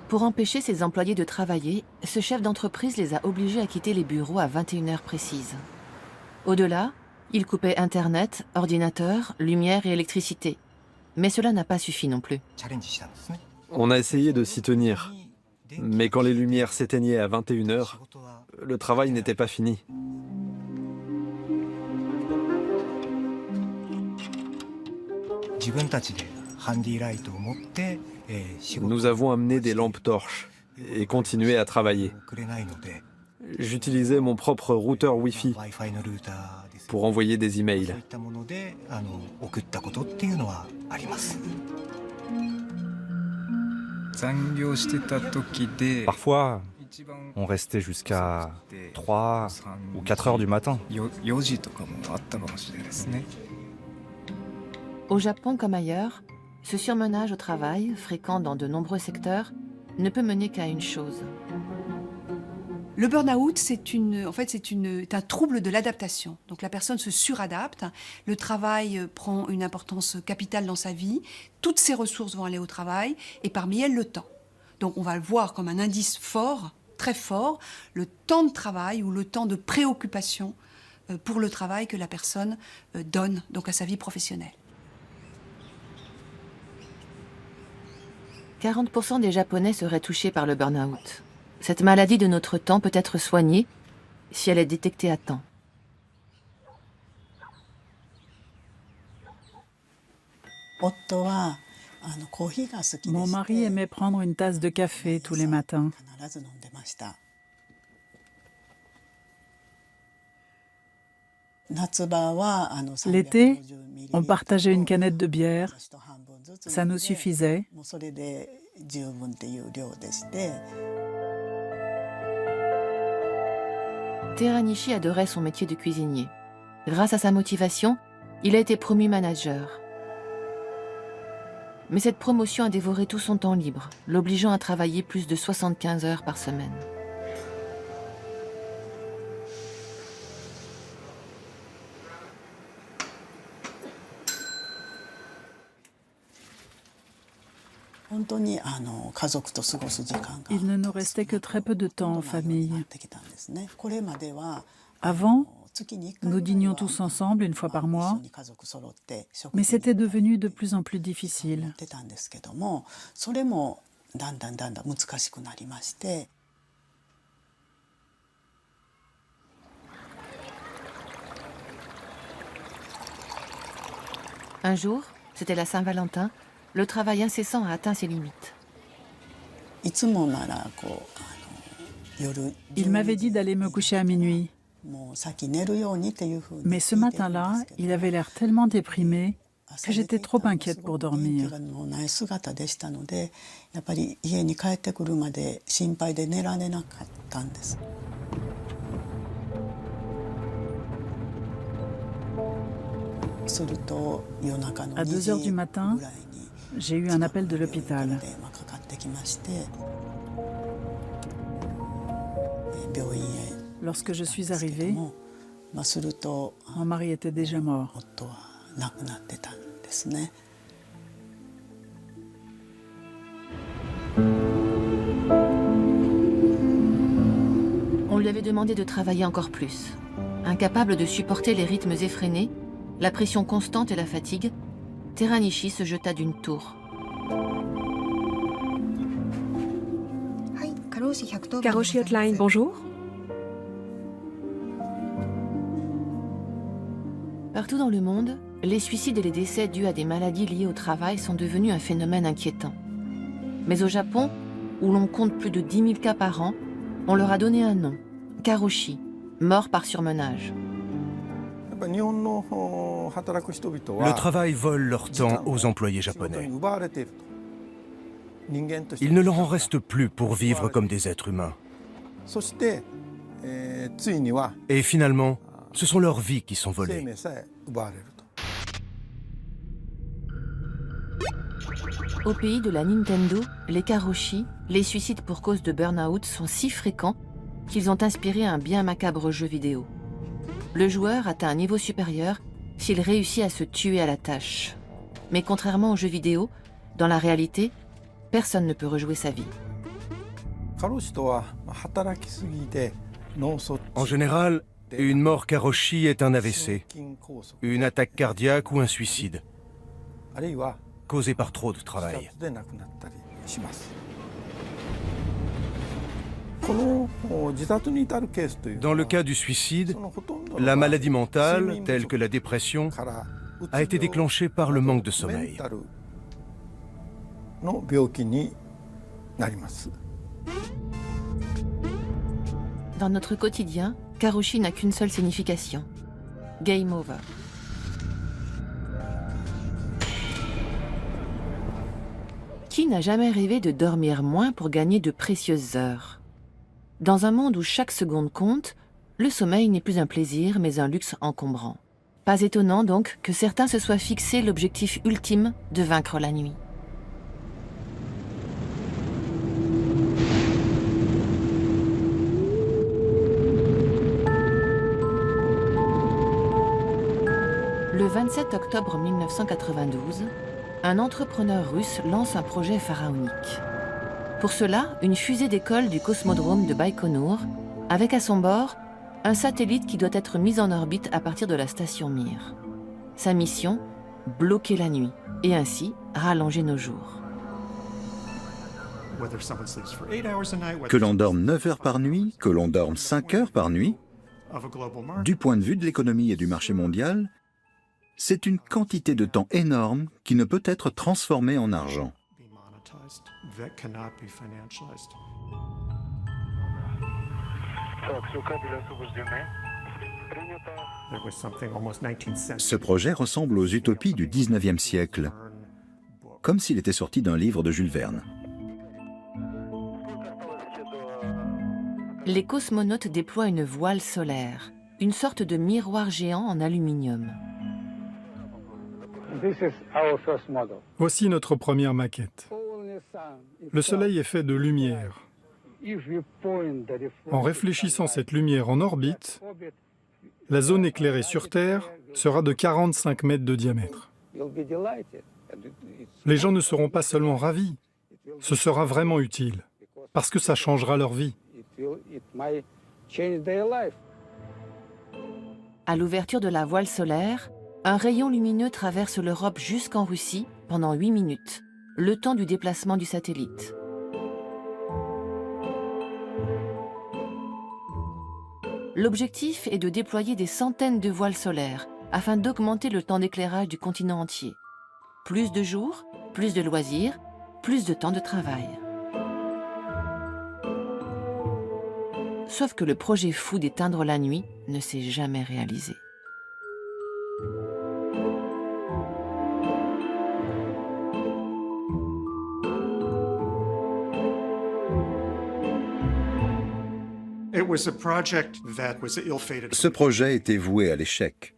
Pour empêcher ses employés de travailler, ce chef d'entreprise les a obligés à quitter les bureaux à 21 heures précises. Au-delà, il coupait Internet, ordinateur, lumière et électricité. Mais cela n'a pas suffi non plus. On a essayé de s'y tenir. Mais quand les lumières s'éteignaient à 21 heures, le travail n'était pas fini. Nous avons amené des lampes torches et continué à travailler. J'utilisais mon propre routeur Wi-Fi pour envoyer des emails. Parfois, on restait jusqu'à 3 ou 4 heures du matin. Au Japon comme ailleurs, ce surmenage au travail, fréquent dans de nombreux secteurs, ne peut mener qu'à une chose. Le burn-out, c'est un trouble de l'adaptation. Donc la personne se suradapte, le travail prend une importance capitale dans sa vie, toutes ses ressources vont aller au travail, et parmi elles, le temps. Donc on va le voir comme un indice fort, très fort, le temps de travail ou le temps de préoccupation pour le travail que la personne donne donc à sa vie professionnelle. 40% des Japonais seraient touchés par le burn-out. Cette maladie de notre temps peut être soignée si elle est détectée à temps. Mon mari aimait prendre une tasse de café tous les matins. L'été, on partageait une canette de bière. Ça nous suffisait. Teranishi adorait son métier de cuisinier. Grâce à sa motivation, il a été promu manager. Mais cette promotion a dévoré tout son temps libre, l'obligeant à travailler plus de 75 heures par semaine. Il ne nous restait que très peu de temps en famille. Avant, nous dînions tous ensemble une fois par mois, mais c'était devenu de plus en plus difficile. Un jour, c'était la Saint-Valentin, le travail incessant a atteint ses limites. Il m'avait dit d'aller me coucher à minuit. Mais ce matin-là, il avait l'air tellement déprimé que j'étais trop inquiète pour dormir. À 2 heures du matin, j'ai eu un appel de l'hôpital. Lorsque je suis arrivée, mon mari était déjà mort. On lui avait demandé de travailler encore plus. Incapable de supporter les rythmes effrénés, la pression constante et la fatigue, Teranishi se jeta d'une tour. Karoshi Hotline, bonjour. Partout dans le monde, les suicides et les décès dus à des maladies liées au travail sont devenus un phénomène inquiétant. Mais au Japon, où l'on compte plus de 10 000 cas par an, on leur a donné un nom, Karoshi, mort par surmenage. Le travail vole leur temps aux employés japonais. Il ne leur en reste plus pour vivre comme des êtres humains. Et finalement, ce sont leurs vies qui sont volées. Au pays de la Nintendo, les karoshi, les suicides pour cause de burn-out sont si fréquents qu'ils ont inspiré un bien macabre jeu vidéo. Le joueur atteint un niveau supérieur s'il réussit à se tuer à la tâche. Mais contrairement aux jeux vidéo, dans la réalité, personne ne peut rejouer sa vie. En général, une mort karoshi est un AVC, une attaque cardiaque ou un suicide, causé par trop de travail. Dans le cas du suicide, la maladie mentale, telle que la dépression, a été déclenchée par le manque de sommeil. Dans notre quotidien, karoshi n'a qu'une seule signification. Game over. Qui n'a jamais rêvé de dormir moins pour gagner de précieuses heures? Dans un monde où chaque seconde compte, le sommeil n'est plus un plaisir, mais un luxe encombrant. Pas étonnant donc que certains se soient fixé l'objectif ultime de vaincre la nuit. Le 27 octobre 1992, un entrepreneur russe lance un projet pharaonique. Pour cela, une fusée décolle du cosmodrome de Baïkonour, avec à son bord un satellite qui doit être mis en orbite à partir de la station Mir. Sa mission, bloquer la nuit et ainsi rallonger nos jours. Que l'on dorme 9 heures par nuit, que l'on dorme 5 heures par nuit, du point de vue de l'économie et du marché mondial, c'est une quantité de temps énorme qui ne peut être transformée en argent. Ce projet ressemble aux utopies du 19e siècle, comme s'il était sorti d'un livre de Jules Verne. Les cosmonautes déploient une voile solaire, une sorte de miroir géant en aluminium. Voici notre première maquette. Le Soleil est fait de lumière. En réfléchissant cette lumière en orbite, la zone éclairée sur Terre sera de 45 mètres de diamètre. Les gens ne seront pas seulement ravis, ce sera vraiment utile, parce que ça changera leur vie. À l'ouverture de la voile solaire, un rayon lumineux traverse l'Europe jusqu'en Russie pendant 8 minutes, le temps du déplacement du satellite. L'objectif est de déployer des centaines de voiles solaires afin d'augmenter le temps d'éclairage du continent entier. Plus de jours, plus de loisirs, plus de temps de travail. Sauf que le projet fou d'éteindre la nuit ne s'est jamais réalisé. Ce projet était voué à l'échec.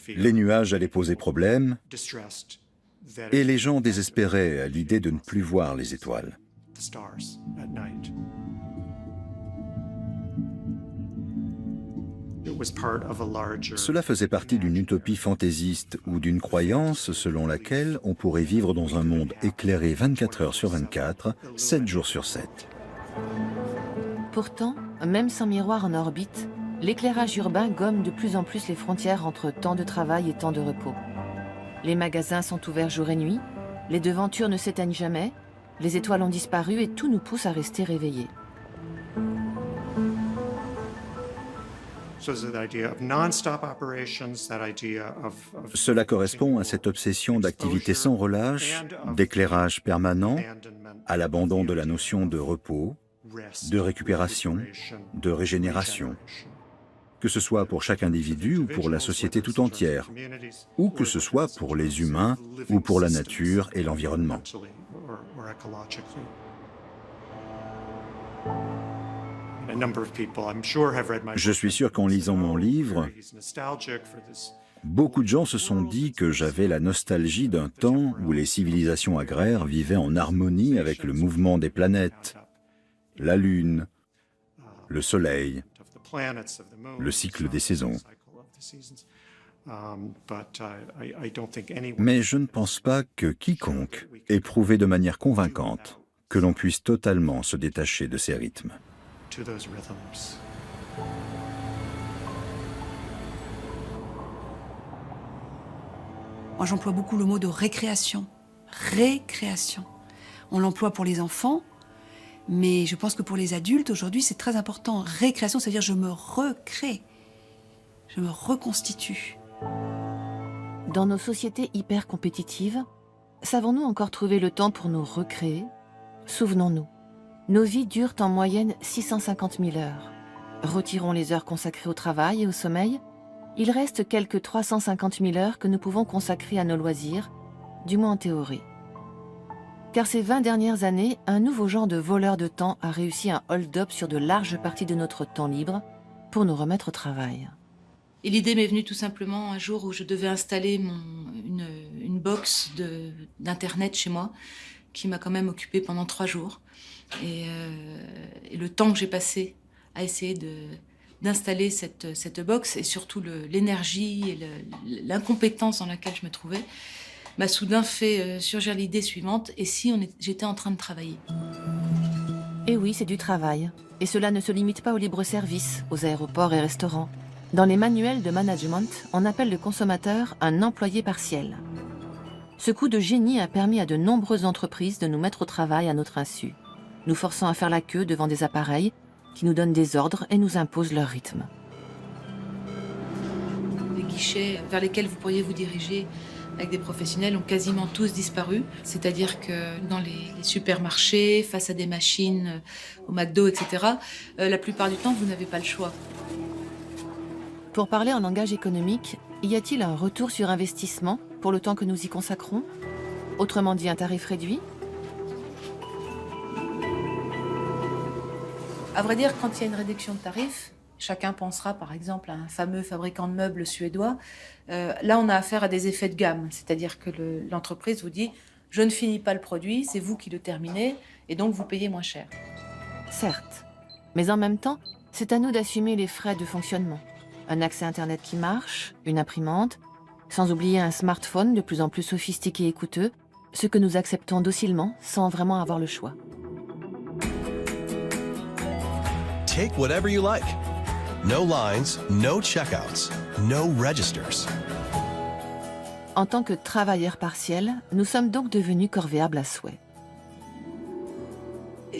Les nuages allaient poser problème et les gens désespéraient à l'idée de ne plus voir les étoiles. Cela faisait partie d'une utopie fantaisiste ou d'une croyance selon laquelle on pourrait vivre dans un monde éclairé 24 heures sur 24, 7 jours sur 7. Pourtant, même sans miroir en orbite, l'éclairage urbain gomme de plus en plus les frontières entre temps de travail et temps de repos. Les magasins sont ouverts jour et nuit, les devantures ne s'éteignent jamais, les étoiles ont disparu et tout nous pousse à rester réveillés. Cela correspond à cette obsession d'activité sans relâche, d'éclairage permanent, à l'abandon de la notion de repos, de récupération, de régénération, que ce soit pour chaque individu ou pour la société tout entière, ou que ce soit pour les humains ou pour la nature et l'environnement. Je suis sûr qu'en lisant mon livre, beaucoup de gens se sont dit que j'avais la nostalgie d'un temps où les civilisations agraires vivaient en harmonie avec le mouvement des planètes, la Lune, le Soleil, le cycle des saisons. Mais je ne pense pas que quiconque ait prouvé de manière convaincante que l'on puisse totalement se détacher de ces rythmes. Moi, j'emploie beaucoup le mot de récréation. Récréation. On l'emploie pour les enfants, mais je pense que pour les adultes, aujourd'hui, c'est très important. Récréation, c'est-à-dire je me recrée, je me reconstitue. Dans nos sociétés hyper compétitives, savons-nous encore trouver le temps pour nous recréer? Souvenons-nous, nos vies durent en moyenne 650 000 heures. Retirons les heures consacrées au travail et au sommeil, il reste quelques 350 000 heures que nous pouvons consacrer à nos loisirs, du moins en théorie. Car ces 20 dernières années, un nouveau genre de voleur de temps a réussi un hold-up sur de larges parties de notre temps libre pour nous remettre au travail. Et l'idée m'est venue tout simplement un jour où je devais installer une box d'internet chez moi, qui m'a quand même occupée pendant 3 jours. Et le temps que j'ai passé à essayer d'installer cette box, et surtout l'énergie et l'incompétence dans laquelle je me trouvais, m'a soudain fait surgir l'idée suivante, et si j'étais en train de travailler? Et oui, c'est du travail. Et cela ne se limite pas au libre-service, aux aéroports et restaurants. Dans les manuels de management, on appelle le consommateur un employé partiel. Ce coup de génie a permis à de nombreuses entreprises de nous mettre au travail à notre insu, nous forçant à faire la queue devant des appareils qui nous donnent des ordres et nous imposent leur rythme. Les guichets vers lesquels vous pourriez vous diriger avec des professionnels ont quasiment tous disparu. C'est-à-dire que dans les supermarchés, face à des machines, au McDo, etc., la plupart du temps, vous n'avez pas le choix. Pour parler en langage économique, y a-t-il un retour sur investissement pour le temps que nous y consacrons? Autrement dit, un tarif réduit? À vrai dire, quand il y a une réduction de tarif, chacun pensera par exemple à un fameux fabricant de meubles suédois. Là, on a affaire à des effets de gamme, c'est-à-dire que l'entreprise vous dit « je ne finis pas le produit, c'est vous qui le terminez, et donc vous payez moins cher ». Certes, mais en même temps, c'est à nous d'assumer les frais de fonctionnement. Un accès Internet qui marche, une imprimante, sans oublier un smartphone de plus en plus sophistiqué et coûteux, ce que nous acceptons docilement sans vraiment avoir le choix. Take whatever you like. No lines, no checkouts, no registers. En tant que travailleurs partiels, nous sommes donc devenus corvéables à souhait.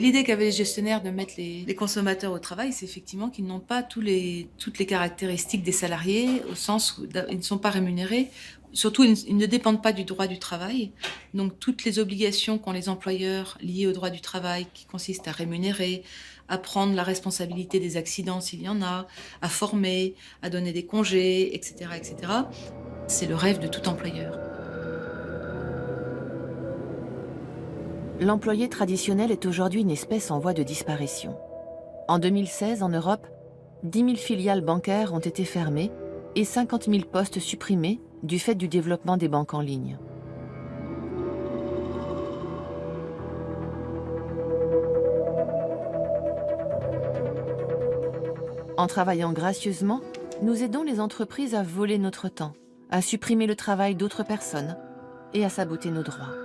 L'idée qu'avaient les gestionnaires de mettre les consommateurs au travail, c'est effectivement qu'ils n'ont pas toutes les caractéristiques des salariés, au sens où ils ne sont pas rémunérés. Surtout, ils ne dépendent pas du droit du travail. Donc, toutes les obligations qu'ont les employeurs liées au droit du travail, qui consistent à rémunérer, à prendre la responsabilité des accidents s'il y en a, à former, à donner des congés, etc., etc., c'est le rêve de tout employeur. L'employé traditionnel est aujourd'hui une espèce en voie de disparition. En 2016, en Europe, 10 000 filiales bancaires ont été fermées et 50 000 postes supprimés du fait du développement des banques en ligne. En travaillant gracieusement, nous aidons les entreprises à voler notre temps, à supprimer le travail d'autres personnes et à saboter nos droits.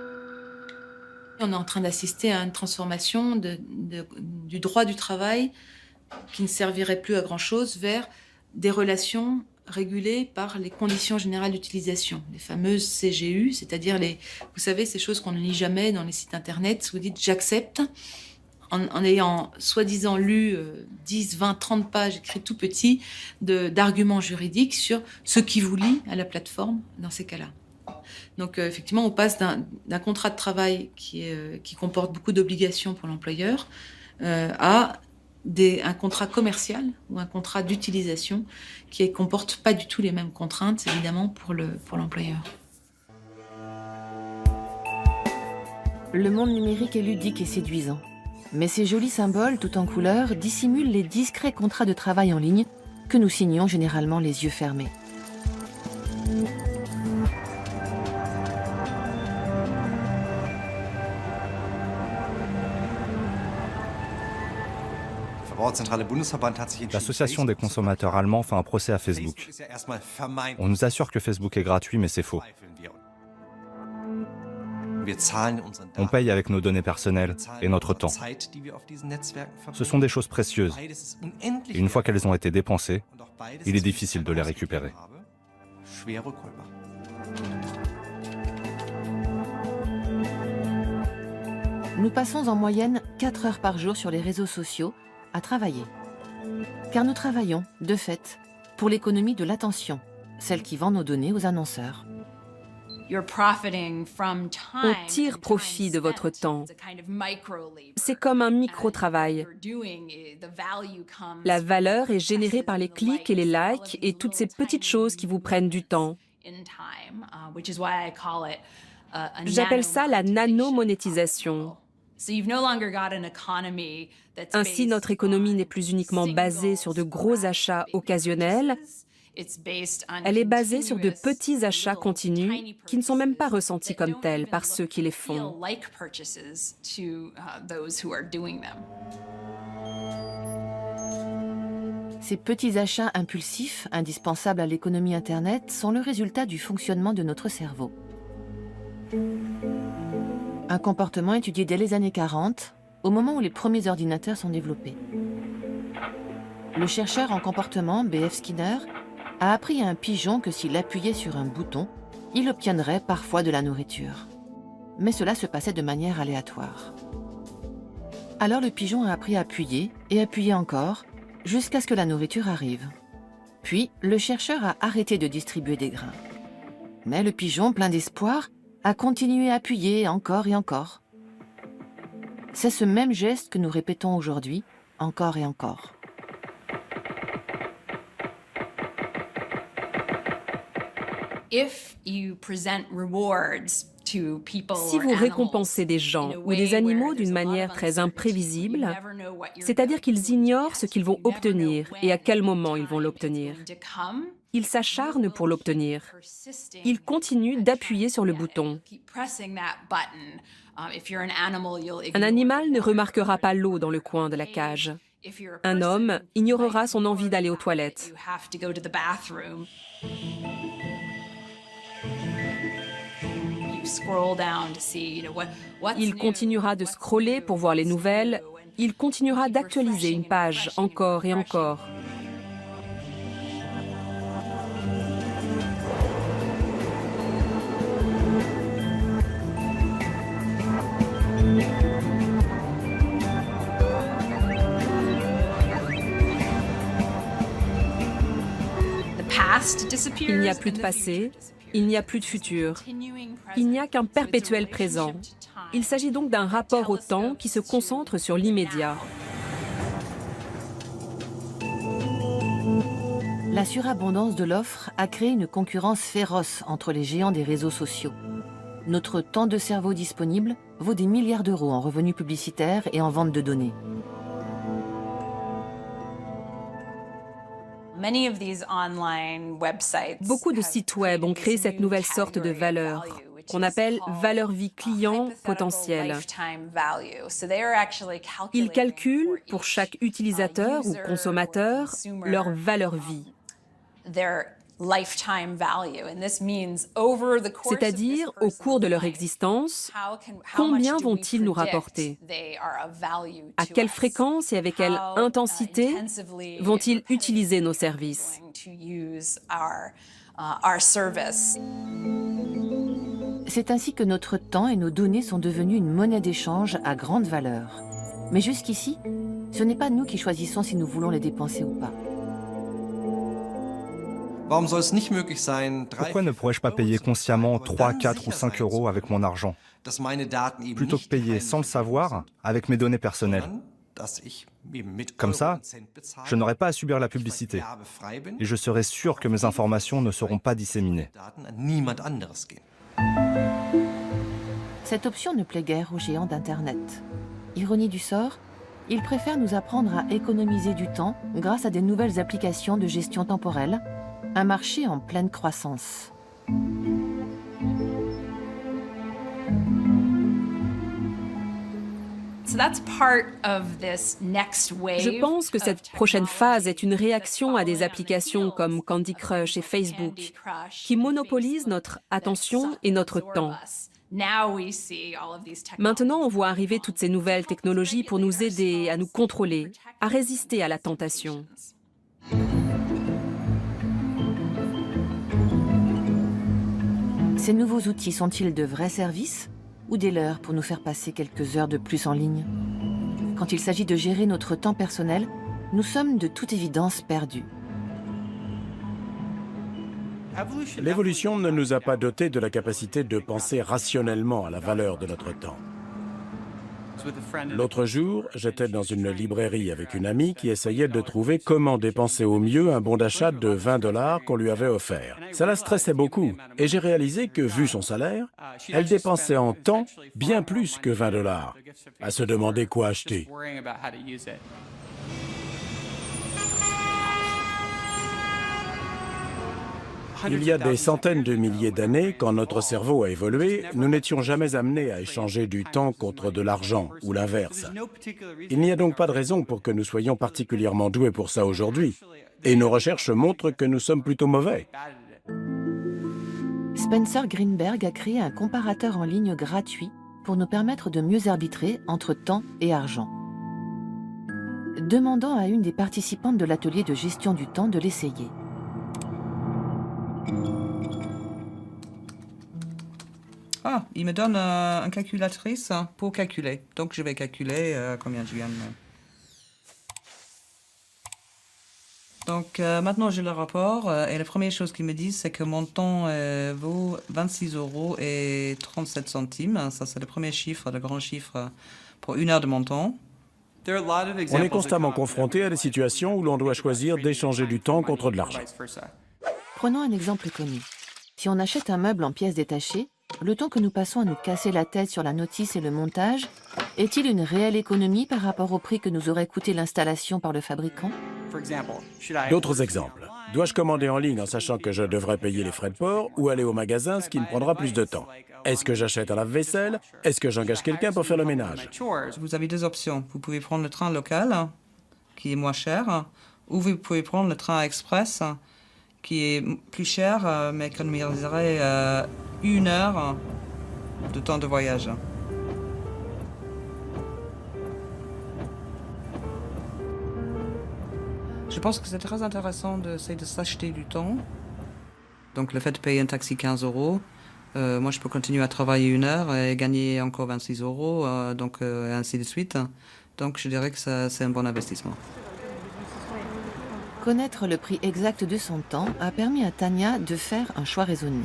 On est en train d'assister à une transformation du droit du travail qui ne servirait plus à grand-chose vers des relations régulées par les conditions générales d'utilisation, les fameuses CGU, c'est-à-dire vous savez, ces choses qu'on ne lit jamais dans les sites internet, où vous dites « j'accepte », en ayant soi-disant lu 10, 20, 30 pages écrites tout petit d'arguments juridiques sur ce qui vous lie à la plateforme dans ces cas-là. Donc effectivement, on passe d'un contrat de travail qui comporte beaucoup d'obligations pour l'employeur à un contrat commercial ou un contrat d'utilisation qui ne comporte pas du tout les mêmes contraintes, évidemment, pour l'employeur. Le monde numérique est ludique et séduisant. Mais ces jolis symboles, tout en couleurs, dissimulent les discrets contrats de travail en ligne que nous signons généralement les yeux fermés. L'association des consommateurs allemands fait un procès à Facebook. On nous assure que Facebook est gratuit, mais c'est faux. On paye avec nos données personnelles et notre temps. Ce sont des choses précieuses. Et une fois qu'elles ont été dépensées, il est difficile de les récupérer. Nous passons en moyenne 4 heures par jour sur les réseaux sociaux à travailler. Car nous travaillons, de fait, pour l'économie de l'attention, celle qui vend nos données aux annonceurs. On tire profit de votre temps. C'est comme un micro-travail. La valeur est générée par les clics et les likes et toutes ces petites choses qui vous prennent du temps. J'appelle ça la nano-monétisation. Ainsi, notre économie n'est plus uniquement basée sur de gros achats occasionnels, elle est basée sur de petits achats continus qui ne sont même pas ressentis comme tels par ceux qui les font. Ces petits achats impulsifs, indispensables à l'économie Internet, sont le résultat du fonctionnement de notre cerveau. Un comportement étudié dès les années 40, au moment où les premiers ordinateurs sont développés. Le chercheur en comportement, B.F. Skinner, a appris à un pigeon que s'il appuyait sur un bouton, il obtiendrait parfois de la nourriture. Mais cela se passait de manière aléatoire. Alors le pigeon a appris à appuyer et appuyer encore, jusqu'à ce que la nourriture arrive. Puis, le chercheur a arrêté de distribuer des grains. Mais le pigeon, plein d'espoir, a continué à appuyer encore et encore. C'est ce même geste que nous répétons aujourd'hui, encore et encore. Si vous récompensez des gens ou des animaux d'une manière très imprévisible, c'est-à-dire qu'ils ignorent ce qu'ils vont obtenir et à quel moment ils vont l'obtenir, ils s'acharnent pour l'obtenir. Ils continuent d'appuyer sur le bouton. Un animal ne remarquera pas l'eau dans le coin de la cage. Un homme ignorera son envie d'aller aux toilettes. Il continuera de scroller pour voir les nouvelles. Il continuera d'actualiser une page encore et encore. Il n'y a plus de passé, il n'y a plus de futur. Il n'y a qu'un perpétuel présent. Il s'agit donc d'un rapport au temps qui se concentre sur l'immédiat. La surabondance de l'offre a créé une concurrence féroce entre les géants des réseaux sociaux. Notre temps de cerveau disponible vaut des milliards d'euros en revenus publicitaires et en vente de données. Beaucoup de sites web ont créé cette nouvelle sorte de valeur, qu'on appelle valeur vie client potentielle. Ils calculent pour chaque utilisateur ou consommateur leur valeur vie. C'est-à-dire, au cours de leur existence, combien vont-ils nous rapporter? À quelle fréquence et avec quelle intensité vont-ils utiliser nos services? C'est ainsi que notre temps et nos données sont devenus une monnaie d'échange à grande valeur. Mais jusqu'ici, ce n'est pas nous qui choisissons si nous voulons les dépenser ou pas. Pourquoi ne pourrais-je pas payer consciemment 3, 4 ou 5 euros avec mon argent, plutôt que payer sans le savoir avec mes données personnelles? Comme ça, je n'aurai pas à subir la publicité et je serai sûr que mes informations ne seront pas disséminées. Cette option ne plaît guère aux géants d'Internet. Ironie du sort, ils préfèrent nous apprendre à économiser du temps grâce à des nouvelles applications de gestion temporelle, un marché en pleine croissance. Je pense que cette prochaine phase est une réaction à des applications comme Candy Crush et Facebook, qui monopolisent notre attention et notre temps. Maintenant, on voit arriver toutes ces nouvelles technologies pour nous aider à nous contrôler, à résister à la tentation. Ces nouveaux outils sont-ils de vrais services ou des leurs pour nous faire passer quelques heures de plus en ligne? Quand il s'agit de gérer notre temps personnel, nous sommes de toute évidence perdus. L'évolution ne nous a pas dotés de la capacité de penser rationnellement à la valeur de notre temps. L'autre jour, j'étais dans une librairie avec une amie qui essayait de trouver comment dépenser au mieux un bon d'achat de 20 $ qu'on lui avait offert. Ça la stressait beaucoup et j'ai réalisé que, vu son salaire, elle dépensait en temps bien plus que 20 $, à se demander quoi acheter. Il y a des centaines de milliers d'années, quand notre cerveau a évolué, nous n'étions jamais amenés à échanger du temps contre de l'argent, ou l'inverse. Il n'y a donc pas de raison pour que nous soyons particulièrement doués pour ça aujourd'hui. Et nos recherches montrent que nous sommes plutôt mauvais. Spencer Greenberg a créé un comparateur en ligne gratuit pour nous permettre de mieux arbitrer entre temps et argent. Demandant à une des participantes de l'atelier de gestion du temps de l'essayer. Ah, il me donne une calculatrice pour calculer. Donc je vais calculer combien je gagne. Donc maintenant j'ai le rapport et la première chose qu'ils me disent c'est que mon temps vaut 26 € et 37 centimes. Ça c'est le premier chiffre, le grand chiffre pour 1 heure de mon temps. On est constamment confronté à des situations où l'on doit choisir d'échanger du temps contre de l'argent. Prenons un exemple connu. Si on achète un meuble en pièces détachées, le temps que nous passons à nous casser la tête sur la notice et le montage, est-il une réelle économie par rapport au prix que nous aurait coûté l'installation par le fabricant? D'autres exemples. Dois-je commander en ligne en sachant que je devrais payer les frais de port ou aller au magasin, ce qui me prendra plus de temps? Est-ce que j'achète un lave-vaisselle? Est-ce que j'engage quelqu'un pour faire le ménage? Vous avez deux options. Vous pouvez prendre le train local, qui est moins cher, ou vous pouvez prendre le train express, qui est plus cher, mais économiserait 1 heure de temps de voyage. Je pense que c'est très intéressant d'essayer de s'acheter du temps. Donc le fait de payer un taxi 15 €, moi je peux continuer à travailler 1 heure et gagner encore 26 €, donc ainsi de suite. Donc je dirais que c'est un bon investissement. Connaître le prix exact de son temps a permis à Tania de faire un choix raisonné.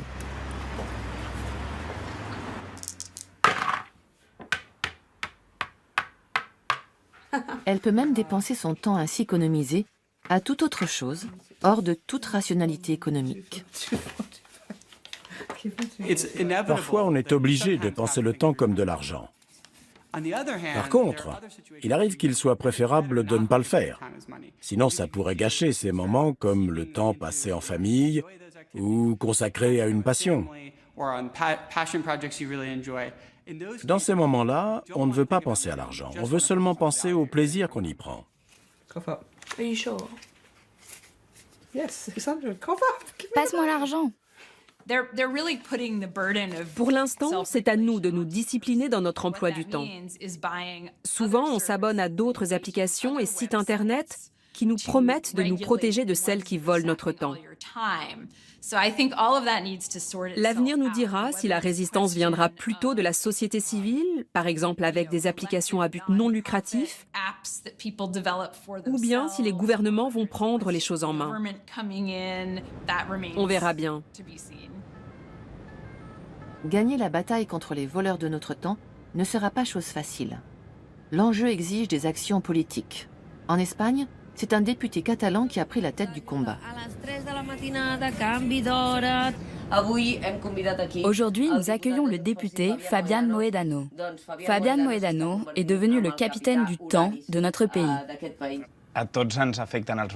Elle peut même dépenser son temps ainsi économisé à toute autre chose, hors de toute rationalité économique. Parfois, on est obligé de penser le temps comme de l'argent. Par contre, il arrive qu'il soit préférable de ne pas le faire. Sinon, ça pourrait gâcher ces moments comme le temps passé en famille ou consacré à une passion. Dans ces moments-là, on ne veut pas penser à l'argent. On veut seulement penser au plaisir qu'on y prend. Passe-moi l'argent. Pour l'instant, c'est à nous de nous discipliner dans notre emploi du temps. Souvent, on s'abonne à d'autres applications et sites Internet qui nous promettent de nous protéger de celles qui volent notre temps. L'avenir nous dira si la résistance viendra plutôt de la société civile, par exemple avec des applications à but non lucratif, ou bien si les gouvernements vont prendre les choses en main. On verra bien. Gagner la bataille contre les voleurs de notre temps ne sera pas chose facile. L'enjeu exige des actions politiques. En Espagne, c'est un député catalan qui a pris la tête du combat. Aujourd'hui, nous accueillons le député Fabián Mohedano. Fabián Mohedano est devenu le capitaine du temps de notre pays.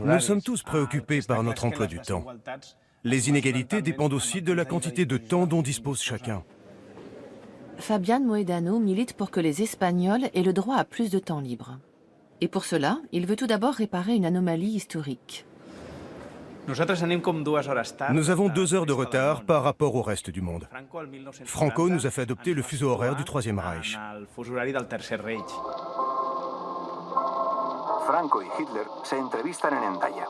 Nous sommes tous préoccupés par notre emploi du temps. Les inégalités dépendent aussi de la quantité de temps dont dispose chacun. Fabián Mohedano milite pour que les Espagnols aient le droit à plus de temps libre. Et pour cela, il veut tout d'abord réparer une anomalie historique. Nous avons 2 heures de retard par rapport au reste du monde. Franco nous a fait adopter le fuseau horaire du Troisième Reich. Franco y Hitler se entrevistan en Endaya.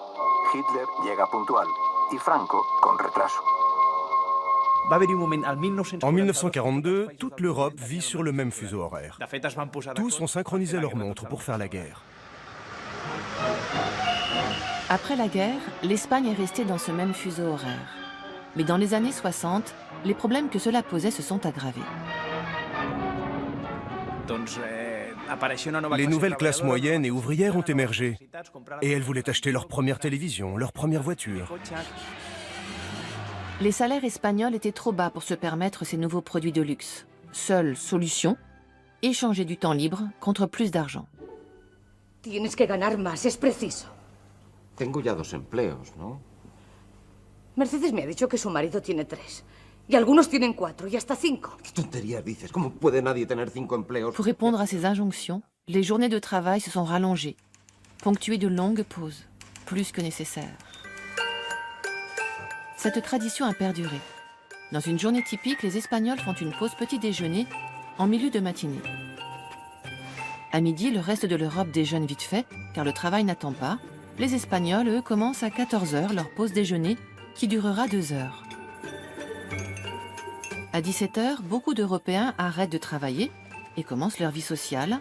Hitler llega puntual y Franco con retraso. En 1942, toute l'Europe vit sur le même fuseau horaire. Tous ont synchronisé leurs montres pour faire la guerre. Après la guerre, l'Espagne est restée dans ce même fuseau horaire. Mais dans les années 60, les problèmes que cela posait se sont aggravés. Les nouvelles classes moyennes et ouvrières ont émergé. Et elles voulaient acheter leur première télévision, leur première voiture. Les salaires espagnols étaient trop bas pour se permettre ces nouveaux produits de luxe. Seule solution, échanger du temps libre contre plus d'argent. Tienes que ganar más, es preciso. Tengo ya 2 empleos, ¿no? Mercedes me ha dicho que su marido tiene 3. Y algunos tienen 4 y hasta 5. ¿Qué tonterías dices? ¿Cómo puede nadie tener 5 empleos? Pour répondre à ces injonctions, les journées de travail se sont rallongées, ponctuées de longues pauses, plus que nécessaires. Cette tradition a perduré. Dans une journée typique, les Espagnols font une pause petit déjeuner en milieu de matinée. À midi, le reste de l'Europe déjeune vite fait, car le travail n'attend pas. Les Espagnols, eux, commencent à 14 h leur pause déjeuner, qui durera 2 heures. À 17 h, beaucoup d'Européens arrêtent de travailler et commencent leur vie sociale,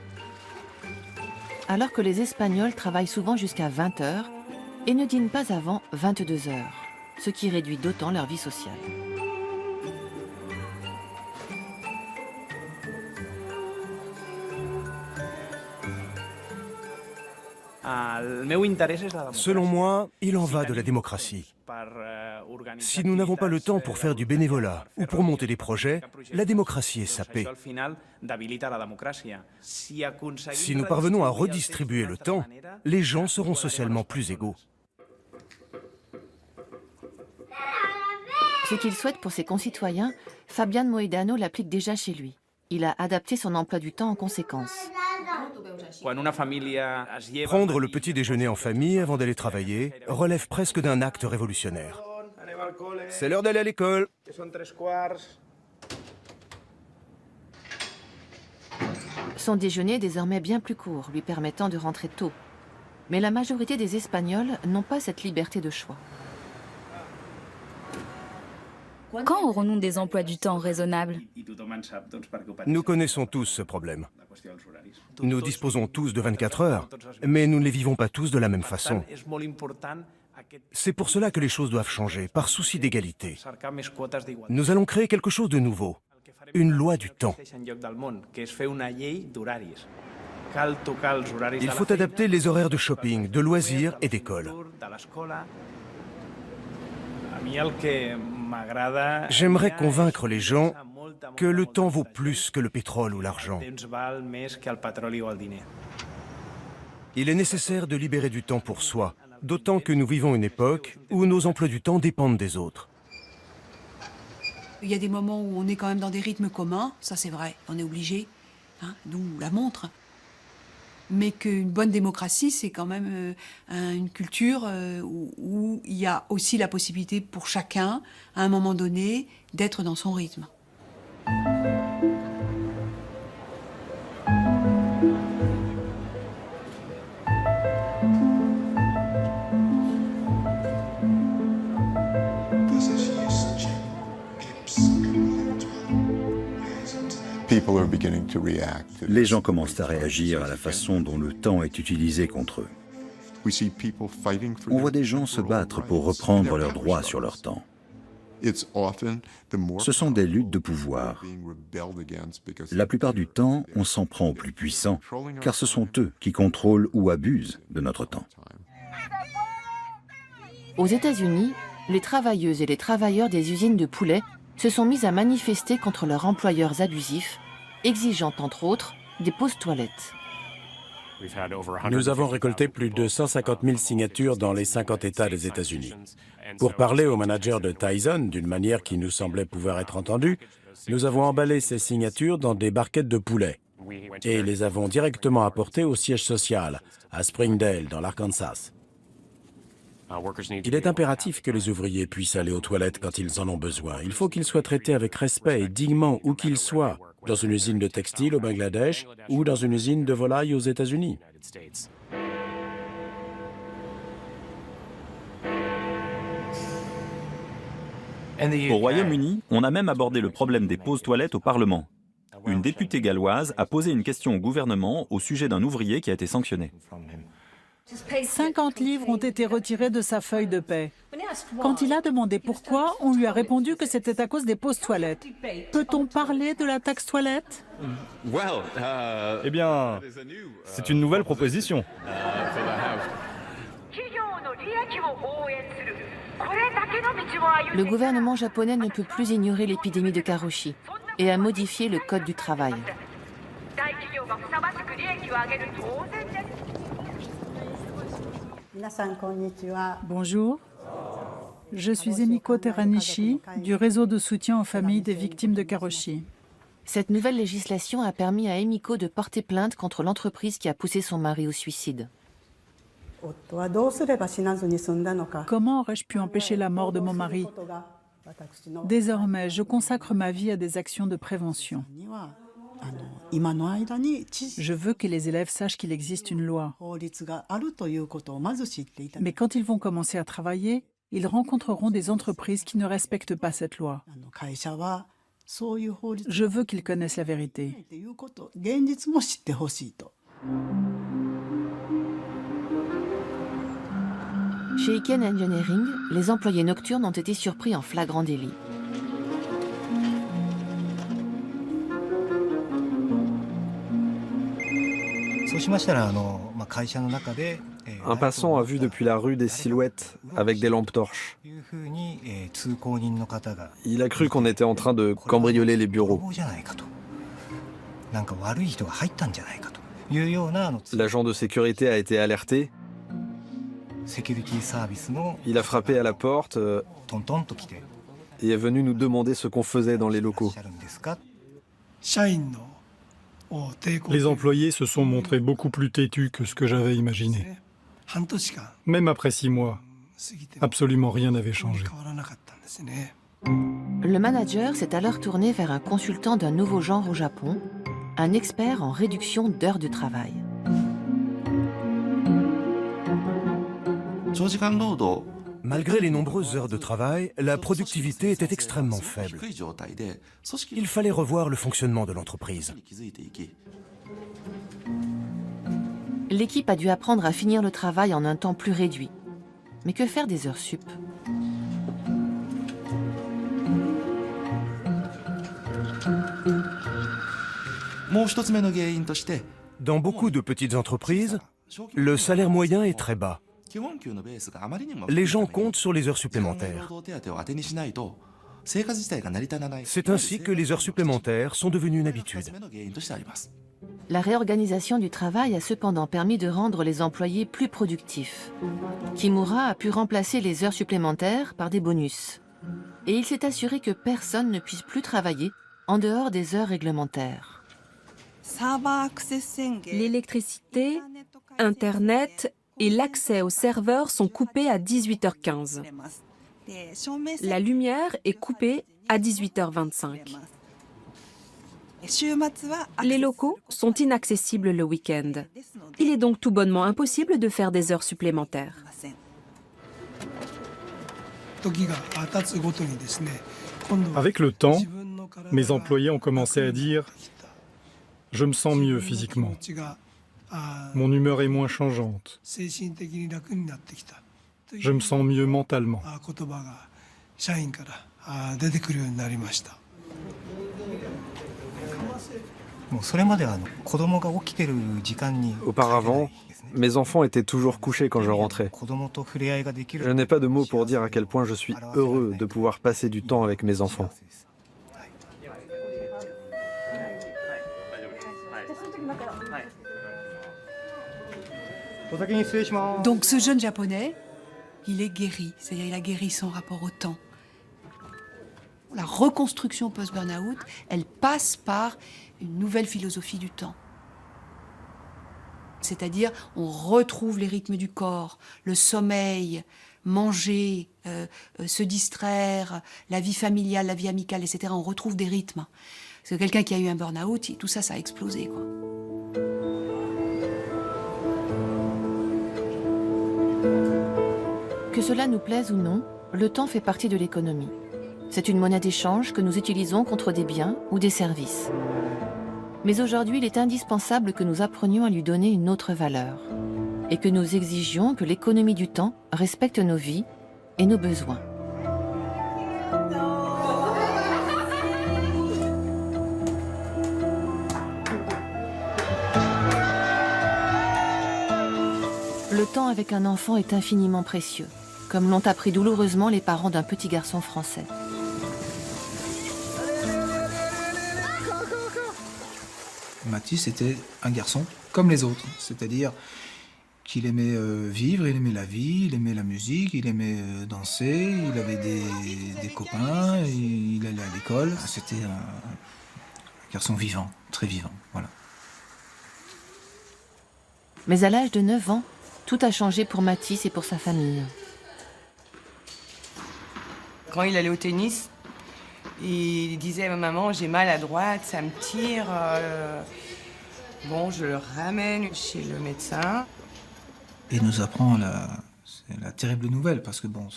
alors que les Espagnols travaillent souvent jusqu'à 20 h et ne dînent pas avant 22 h, ce qui réduit d'autant leur vie sociale. Selon moi, il en va de la démocratie. Si nous n'avons pas le temps pour faire du bénévolat ou pour monter des projets, la démocratie est sapée. Si nous parvenons à redistribuer le temps, les gens seront socialement plus égaux. Ce qu'il souhaite pour ses concitoyens, Fabián Mohedano l'applique déjà chez lui. Il a adapté son emploi du temps en conséquence. Prendre le petit déjeuner en famille avant d'aller travailler relève presque d'un acte révolutionnaire. C'est l'heure d'aller à l'école. Son déjeuner est désormais bien plus court, lui permettant de rentrer tôt. Mais la majorité des Espagnols n'ont pas cette liberté de choix. Quand aurons-nous des emplois du temps raisonnables? Nous connaissons tous ce problème. Nous disposons tous de 24 heures, mais nous ne les vivons pas tous de la même façon. C'est pour cela que les choses doivent changer, par souci d'égalité. Nous allons créer quelque chose de nouveau, une loi du temps. Il faut adapter les horaires de shopping, de loisirs et d'école. J'aimerais convaincre les gens que le temps vaut plus que le pétrole ou l'argent. Il est nécessaire de libérer du temps pour soi, d'autant que nous vivons une époque où nos emplois du temps dépendent des autres. Il y a des moments où on est quand même dans des rythmes communs, ça c'est vrai, on est obligé, hein, d'où la montre. Mais qu'une bonne démocratie, c'est quand même une culture où il y a aussi la possibilité pour chacun, à un moment donné, d'être dans son rythme. Les gens commencent à réagir à la façon dont le temps est utilisé contre eux. On voit des gens se battre pour reprendre leurs droits sur leur temps. Ce sont des luttes de pouvoir. La plupart du temps, on s'en prend aux plus puissants, car ce sont eux qui contrôlent ou abusent de notre temps. Aux États-Unis, les travailleuses et les travailleurs des usines de poulets se sont mis à manifester contre leurs employeurs abusifs, exigeant entre autres des pauses toilettes. Nous avons récolté plus de 150 000 signatures dans les 50 États des États-Unis. Pour parler au manager de Tyson d'une manière qui nous semblait pouvoir être entendue, nous avons emballé ces signatures dans des barquettes de poulet et les avons directement apportées au siège social, à Springdale, dans l'Arkansas. Il est impératif que les ouvriers puissent aller aux toilettes quand ils en ont besoin. Il faut qu'ils soient traités avec respect et dignement où qu'ils soient, dans une usine de textile au Bangladesh ou dans une usine de volailles aux États-Unis. Au Royaume-Uni, on a même abordé le problème des pauses toilettes au Parlement. Une députée galloise a posé une question au gouvernement au sujet d'un ouvrier qui a été sanctionné. 50 livres ont été retirés de sa feuille de paie. Quand il a demandé pourquoi, on lui a répondu que c'était à cause des pauses toilettes. Peut-on parler de la taxe toilette? Eh bien, c'est une nouvelle proposition. Le gouvernement japonais ne peut plus ignorer l'épidémie de karoshi et a modifié le code du travail. Bonjour, je suis Emiko Teranishi du réseau de soutien aux familles des victimes de karoshi. Cette nouvelle législation a permis à Emiko de porter plainte contre l'entreprise qui a poussé son mari au suicide. Comment aurais-je pu empêcher la mort de mon mari? Désormais, je consacre ma vie à des actions de prévention. Je veux que les élèves sachent qu'il existe une loi. Mais quand ils vont commencer à travailler, ils rencontreront des entreprises qui ne respectent pas cette loi. Je veux qu'ils connaissent la vérité. Chez Iken Engineering, les employés nocturnes ont été surpris en flagrant délit. Un passant a vu depuis la rue des silhouettes avec des lampes torches. Il a cru qu'on était en train de cambrioler les bureaux. L'agent de sécurité a été alerté. Il a frappé à la porte et est venu nous demander ce qu'on faisait dans les locaux. Les employés se sont montrés beaucoup plus têtus que ce que j'avais imaginé. Même après 6 mois, absolument rien n'avait changé. Le manager s'est alors tourné vers un consultant d'un nouveau genre au Japon, un expert en réduction d'heures de travail. Malgré les nombreuses heures de travail, la productivité était extrêmement faible. Il fallait revoir le fonctionnement de l'entreprise. L'équipe a dû apprendre à finir le travail en un temps plus réduit. Mais que faire des heures sup? Dans beaucoup de petites entreprises, le salaire moyen est très bas. Les gens comptent sur les heures supplémentaires. C'est ainsi que les heures supplémentaires sont devenues une habitude. La réorganisation du travail a cependant permis de rendre les employés plus productifs. Kimura a pu remplacer les heures supplémentaires par des bonus. Et il s'est assuré que personne ne puisse plus travailler en dehors des heures réglementaires. L'électricité, Internet et l'accès aux serveurs sont coupés à 18h15. La lumière est coupée à 18h25. Les locaux sont inaccessibles le week-end. Il est donc tout bonnement impossible de faire des heures supplémentaires. Avec le temps, mes employés ont commencé à dire « Je me sens mieux physiquement. Mon humeur est moins changeante. Je me sens mieux mentalement. » Auparavant, mes enfants étaient toujours couchés quand je rentrais. Je n'ai pas de mots pour dire à quel point je suis heureux de pouvoir passer du temps avec mes enfants. Donc ce jeune japonais, il est guéri, c'est-à-dire il a guéri son rapport au temps. La reconstruction post-burnout, elle passe par une nouvelle philosophie du temps. C'est-à-dire, on retrouve les rythmes du corps, le sommeil, manger, se distraire, la vie familiale, la vie amicale, etc. On retrouve des rythmes. Parce que quelqu'un qui a eu un burn-out, tout ça, ça a explosé, quoi. Que cela nous plaise ou non, le temps fait partie de l'économie. C'est une monnaie d'échange que nous utilisons contre des biens ou des services. Mais aujourd'hui, il est indispensable que nous apprenions à lui donner une autre valeur et que nous exigions que l'économie du temps respecte nos vies et nos besoins. Le temps avec un enfant est infiniment précieux, comme l'ont appris douloureusement les parents d'un petit garçon français. Mathis était un garçon comme les autres, c'est-à-dire qu'il aimait vivre, il aimait la vie, il aimait la musique, il aimait danser, il avait des copains, il allait à l'école. C'était un garçon vivant, très vivant, voilà. Mais à l'âge de 9 ans, tout a changé pour Mathis et pour sa famille. Quand il allait au tennis, il disait à ma maman, j'ai mal à droite, ça me tire. Bon, je le ramène chez le médecin. Il nous apprend la terrible nouvelle, parce que bon,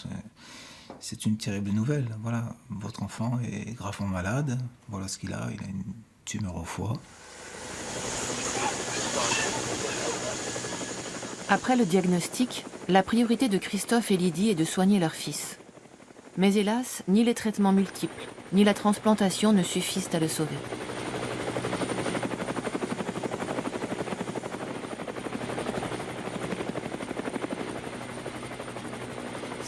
c'est une terrible nouvelle. Voilà, votre enfant est gravement malade, voilà ce qu'il a une tumeur au foie. Après le diagnostic, la priorité de Christophe et Lydie est de soigner leur fils. Mais hélas, ni les traitements multiples, ni la transplantation ne suffisent à le sauver.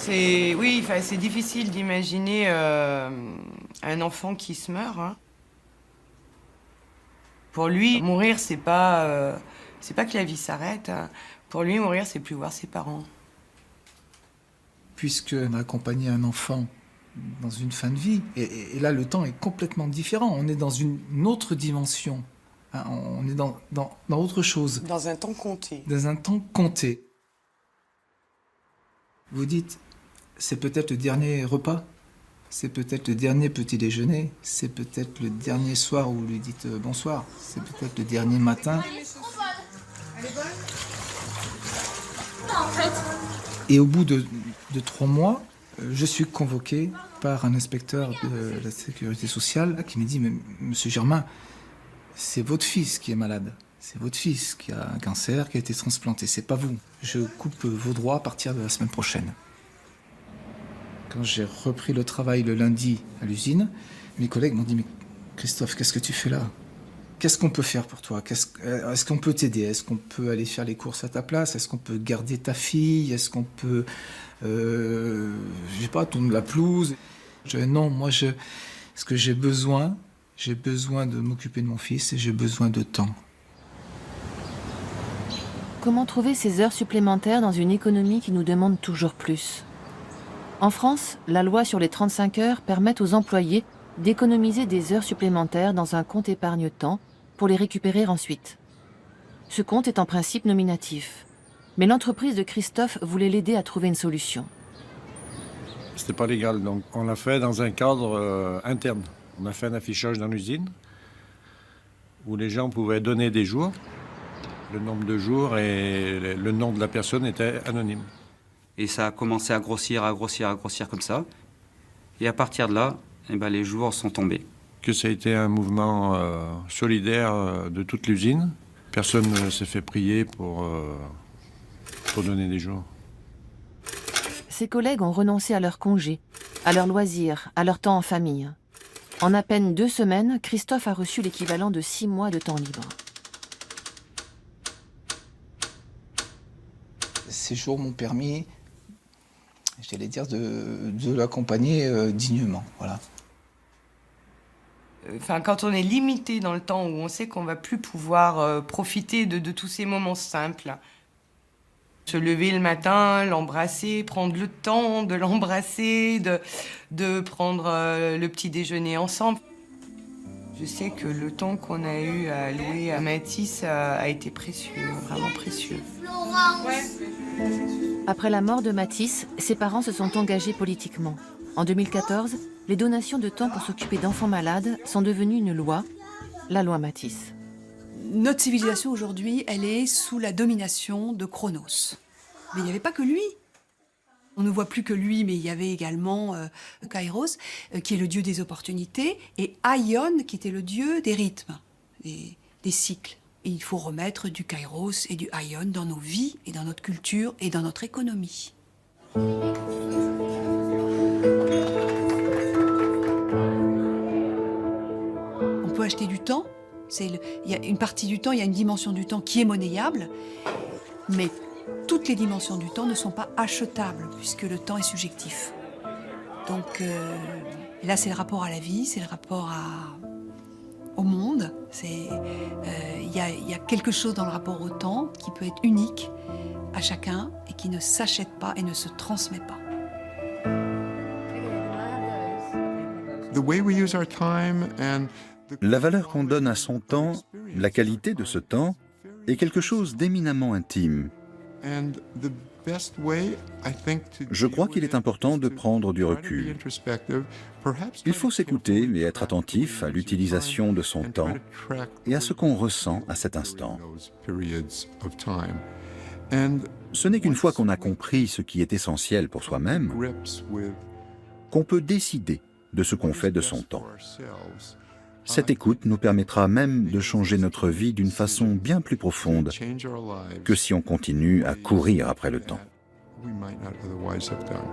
C'est difficile d'imaginer un enfant qui se meurt. Hein. Pour lui, mourir, c'est pas que la vie s'arrête. Hein. Pour lui, mourir, c'est plus voir ses parents. Puisqu'on a accompagné un enfant dans une fin de vie, et là, le temps est complètement différent. On est dans une autre dimension. Hein, on est dans autre chose. Dans un temps compté. Dans un temps compté. Vous dites, c'est peut-être le dernier repas, c'est peut-être le dernier petit déjeuner, c'est peut-être le dernier soir où vous lui dites bonsoir, c'est peut-être le dernier matin. Et au bout de 3 mois, je suis convoqué par un inspecteur de la sécurité sociale qui me dit « Mais monsieur Germain, c'est votre fils qui est malade. C'est votre fils qui a un cancer, qui a été transplanté, c'est pas vous. Je coupe vos droits à partir de la semaine prochaine. Quand j'ai repris le travail le lundi à l'usine, mes collègues m'ont dit « Mais Christophe, qu'est-ce que tu fais là ? Qu'est-ce qu'on peut faire pour toi ? Est-ce qu'on peut t'aider ? Est-ce qu'on peut aller faire les courses à ta place ? Est-ce qu'on peut garder ta fille ? Est-ce qu'on peut, je sais pas, tourner la pelouse ?» Non, moi, ce que j'ai besoin de m'occuper de mon fils et j'ai besoin de temps. Comment trouver ces heures supplémentaires dans une économie qui nous demande toujours plus ? En France, la loi sur les 35 heures permet aux employés d'économiser des heures supplémentaires dans un compte épargne-temps pour les récupérer ensuite. Ce compte est en principe nominatif. Mais l'entreprise de Christophe voulait l'aider à trouver une solution. C'était pas légal, donc on l'a fait dans un cadre interne. On a fait un affichage dans l'usine où les gens pouvaient donner des jours. Le nombre de jours et le nom de la personne était anonyme. Et ça a commencé à grossir comme ça. Et à partir de là, les jours sont tombés. Que ça a été un mouvement solidaire de toute l'usine. Personne ne s'est fait prier pour donner des jours. Ses collègues ont renoncé à leurs congés, à leurs loisirs, à leur temps en famille. En à peine 2 semaines, Christophe a reçu l'équivalent de 6 mois de temps libre. Ces jours m'ont permis, j'allais dire, de l'accompagner dignement. Voilà. Quand on est limité dans le temps, où on sait qu'on ne va plus pouvoir profiter de tous ces moments simples, se lever le matin, l'embrasser, prendre le temps de l'embrasser, de prendre le petit déjeuner ensemble. Je sais que le temps qu'on a eu à allouer à Mathis a été précieux, vraiment précieux. Après la mort de Mathis, ses parents se sont engagés politiquement. En 2014, les donations de temps pour s'occuper d'enfants malades sont devenues une loi, la loi Mathis. Notre civilisation aujourd'hui, elle est sous la domination de Chronos. Mais il n'y avait pas que lui. On ne voit plus que lui, mais il y avait également Kairos, qui est le dieu des opportunités, et Aion, qui était le dieu des rythmes, des cycles. Et il faut remettre du Kairos et du Aion dans nos vies, et dans notre culture, et dans notre économie. On peut acheter du temps. Il y a une partie du temps, il y a une dimension du temps qui est monnayable, mais toutes les dimensions du temps ne sont pas achetables, puisque le temps est subjectif. Donc là, c'est le rapport à la vie, c'est le rapport au monde. Il y a quelque chose dans le rapport au temps qui peut être unique à chacun et qui ne s'achète pas et ne se transmet pas. La valeur qu'on donne à son temps, la qualité de ce temps, est quelque chose d'éminemment intime. Je crois qu'il est important de prendre du recul. Il faut s'écouter et être attentif à l'utilisation de son temps et à ce qu'on ressent à cet instant. Ce n'est qu'une fois qu'on a compris ce qui est essentiel pour soi-même qu'on peut décider de ce qu'on fait de son temps. Cette écoute nous permettra même de changer notre vie d'une façon bien plus profonde que si on continue à courir après le temps. we might not otherwise have done.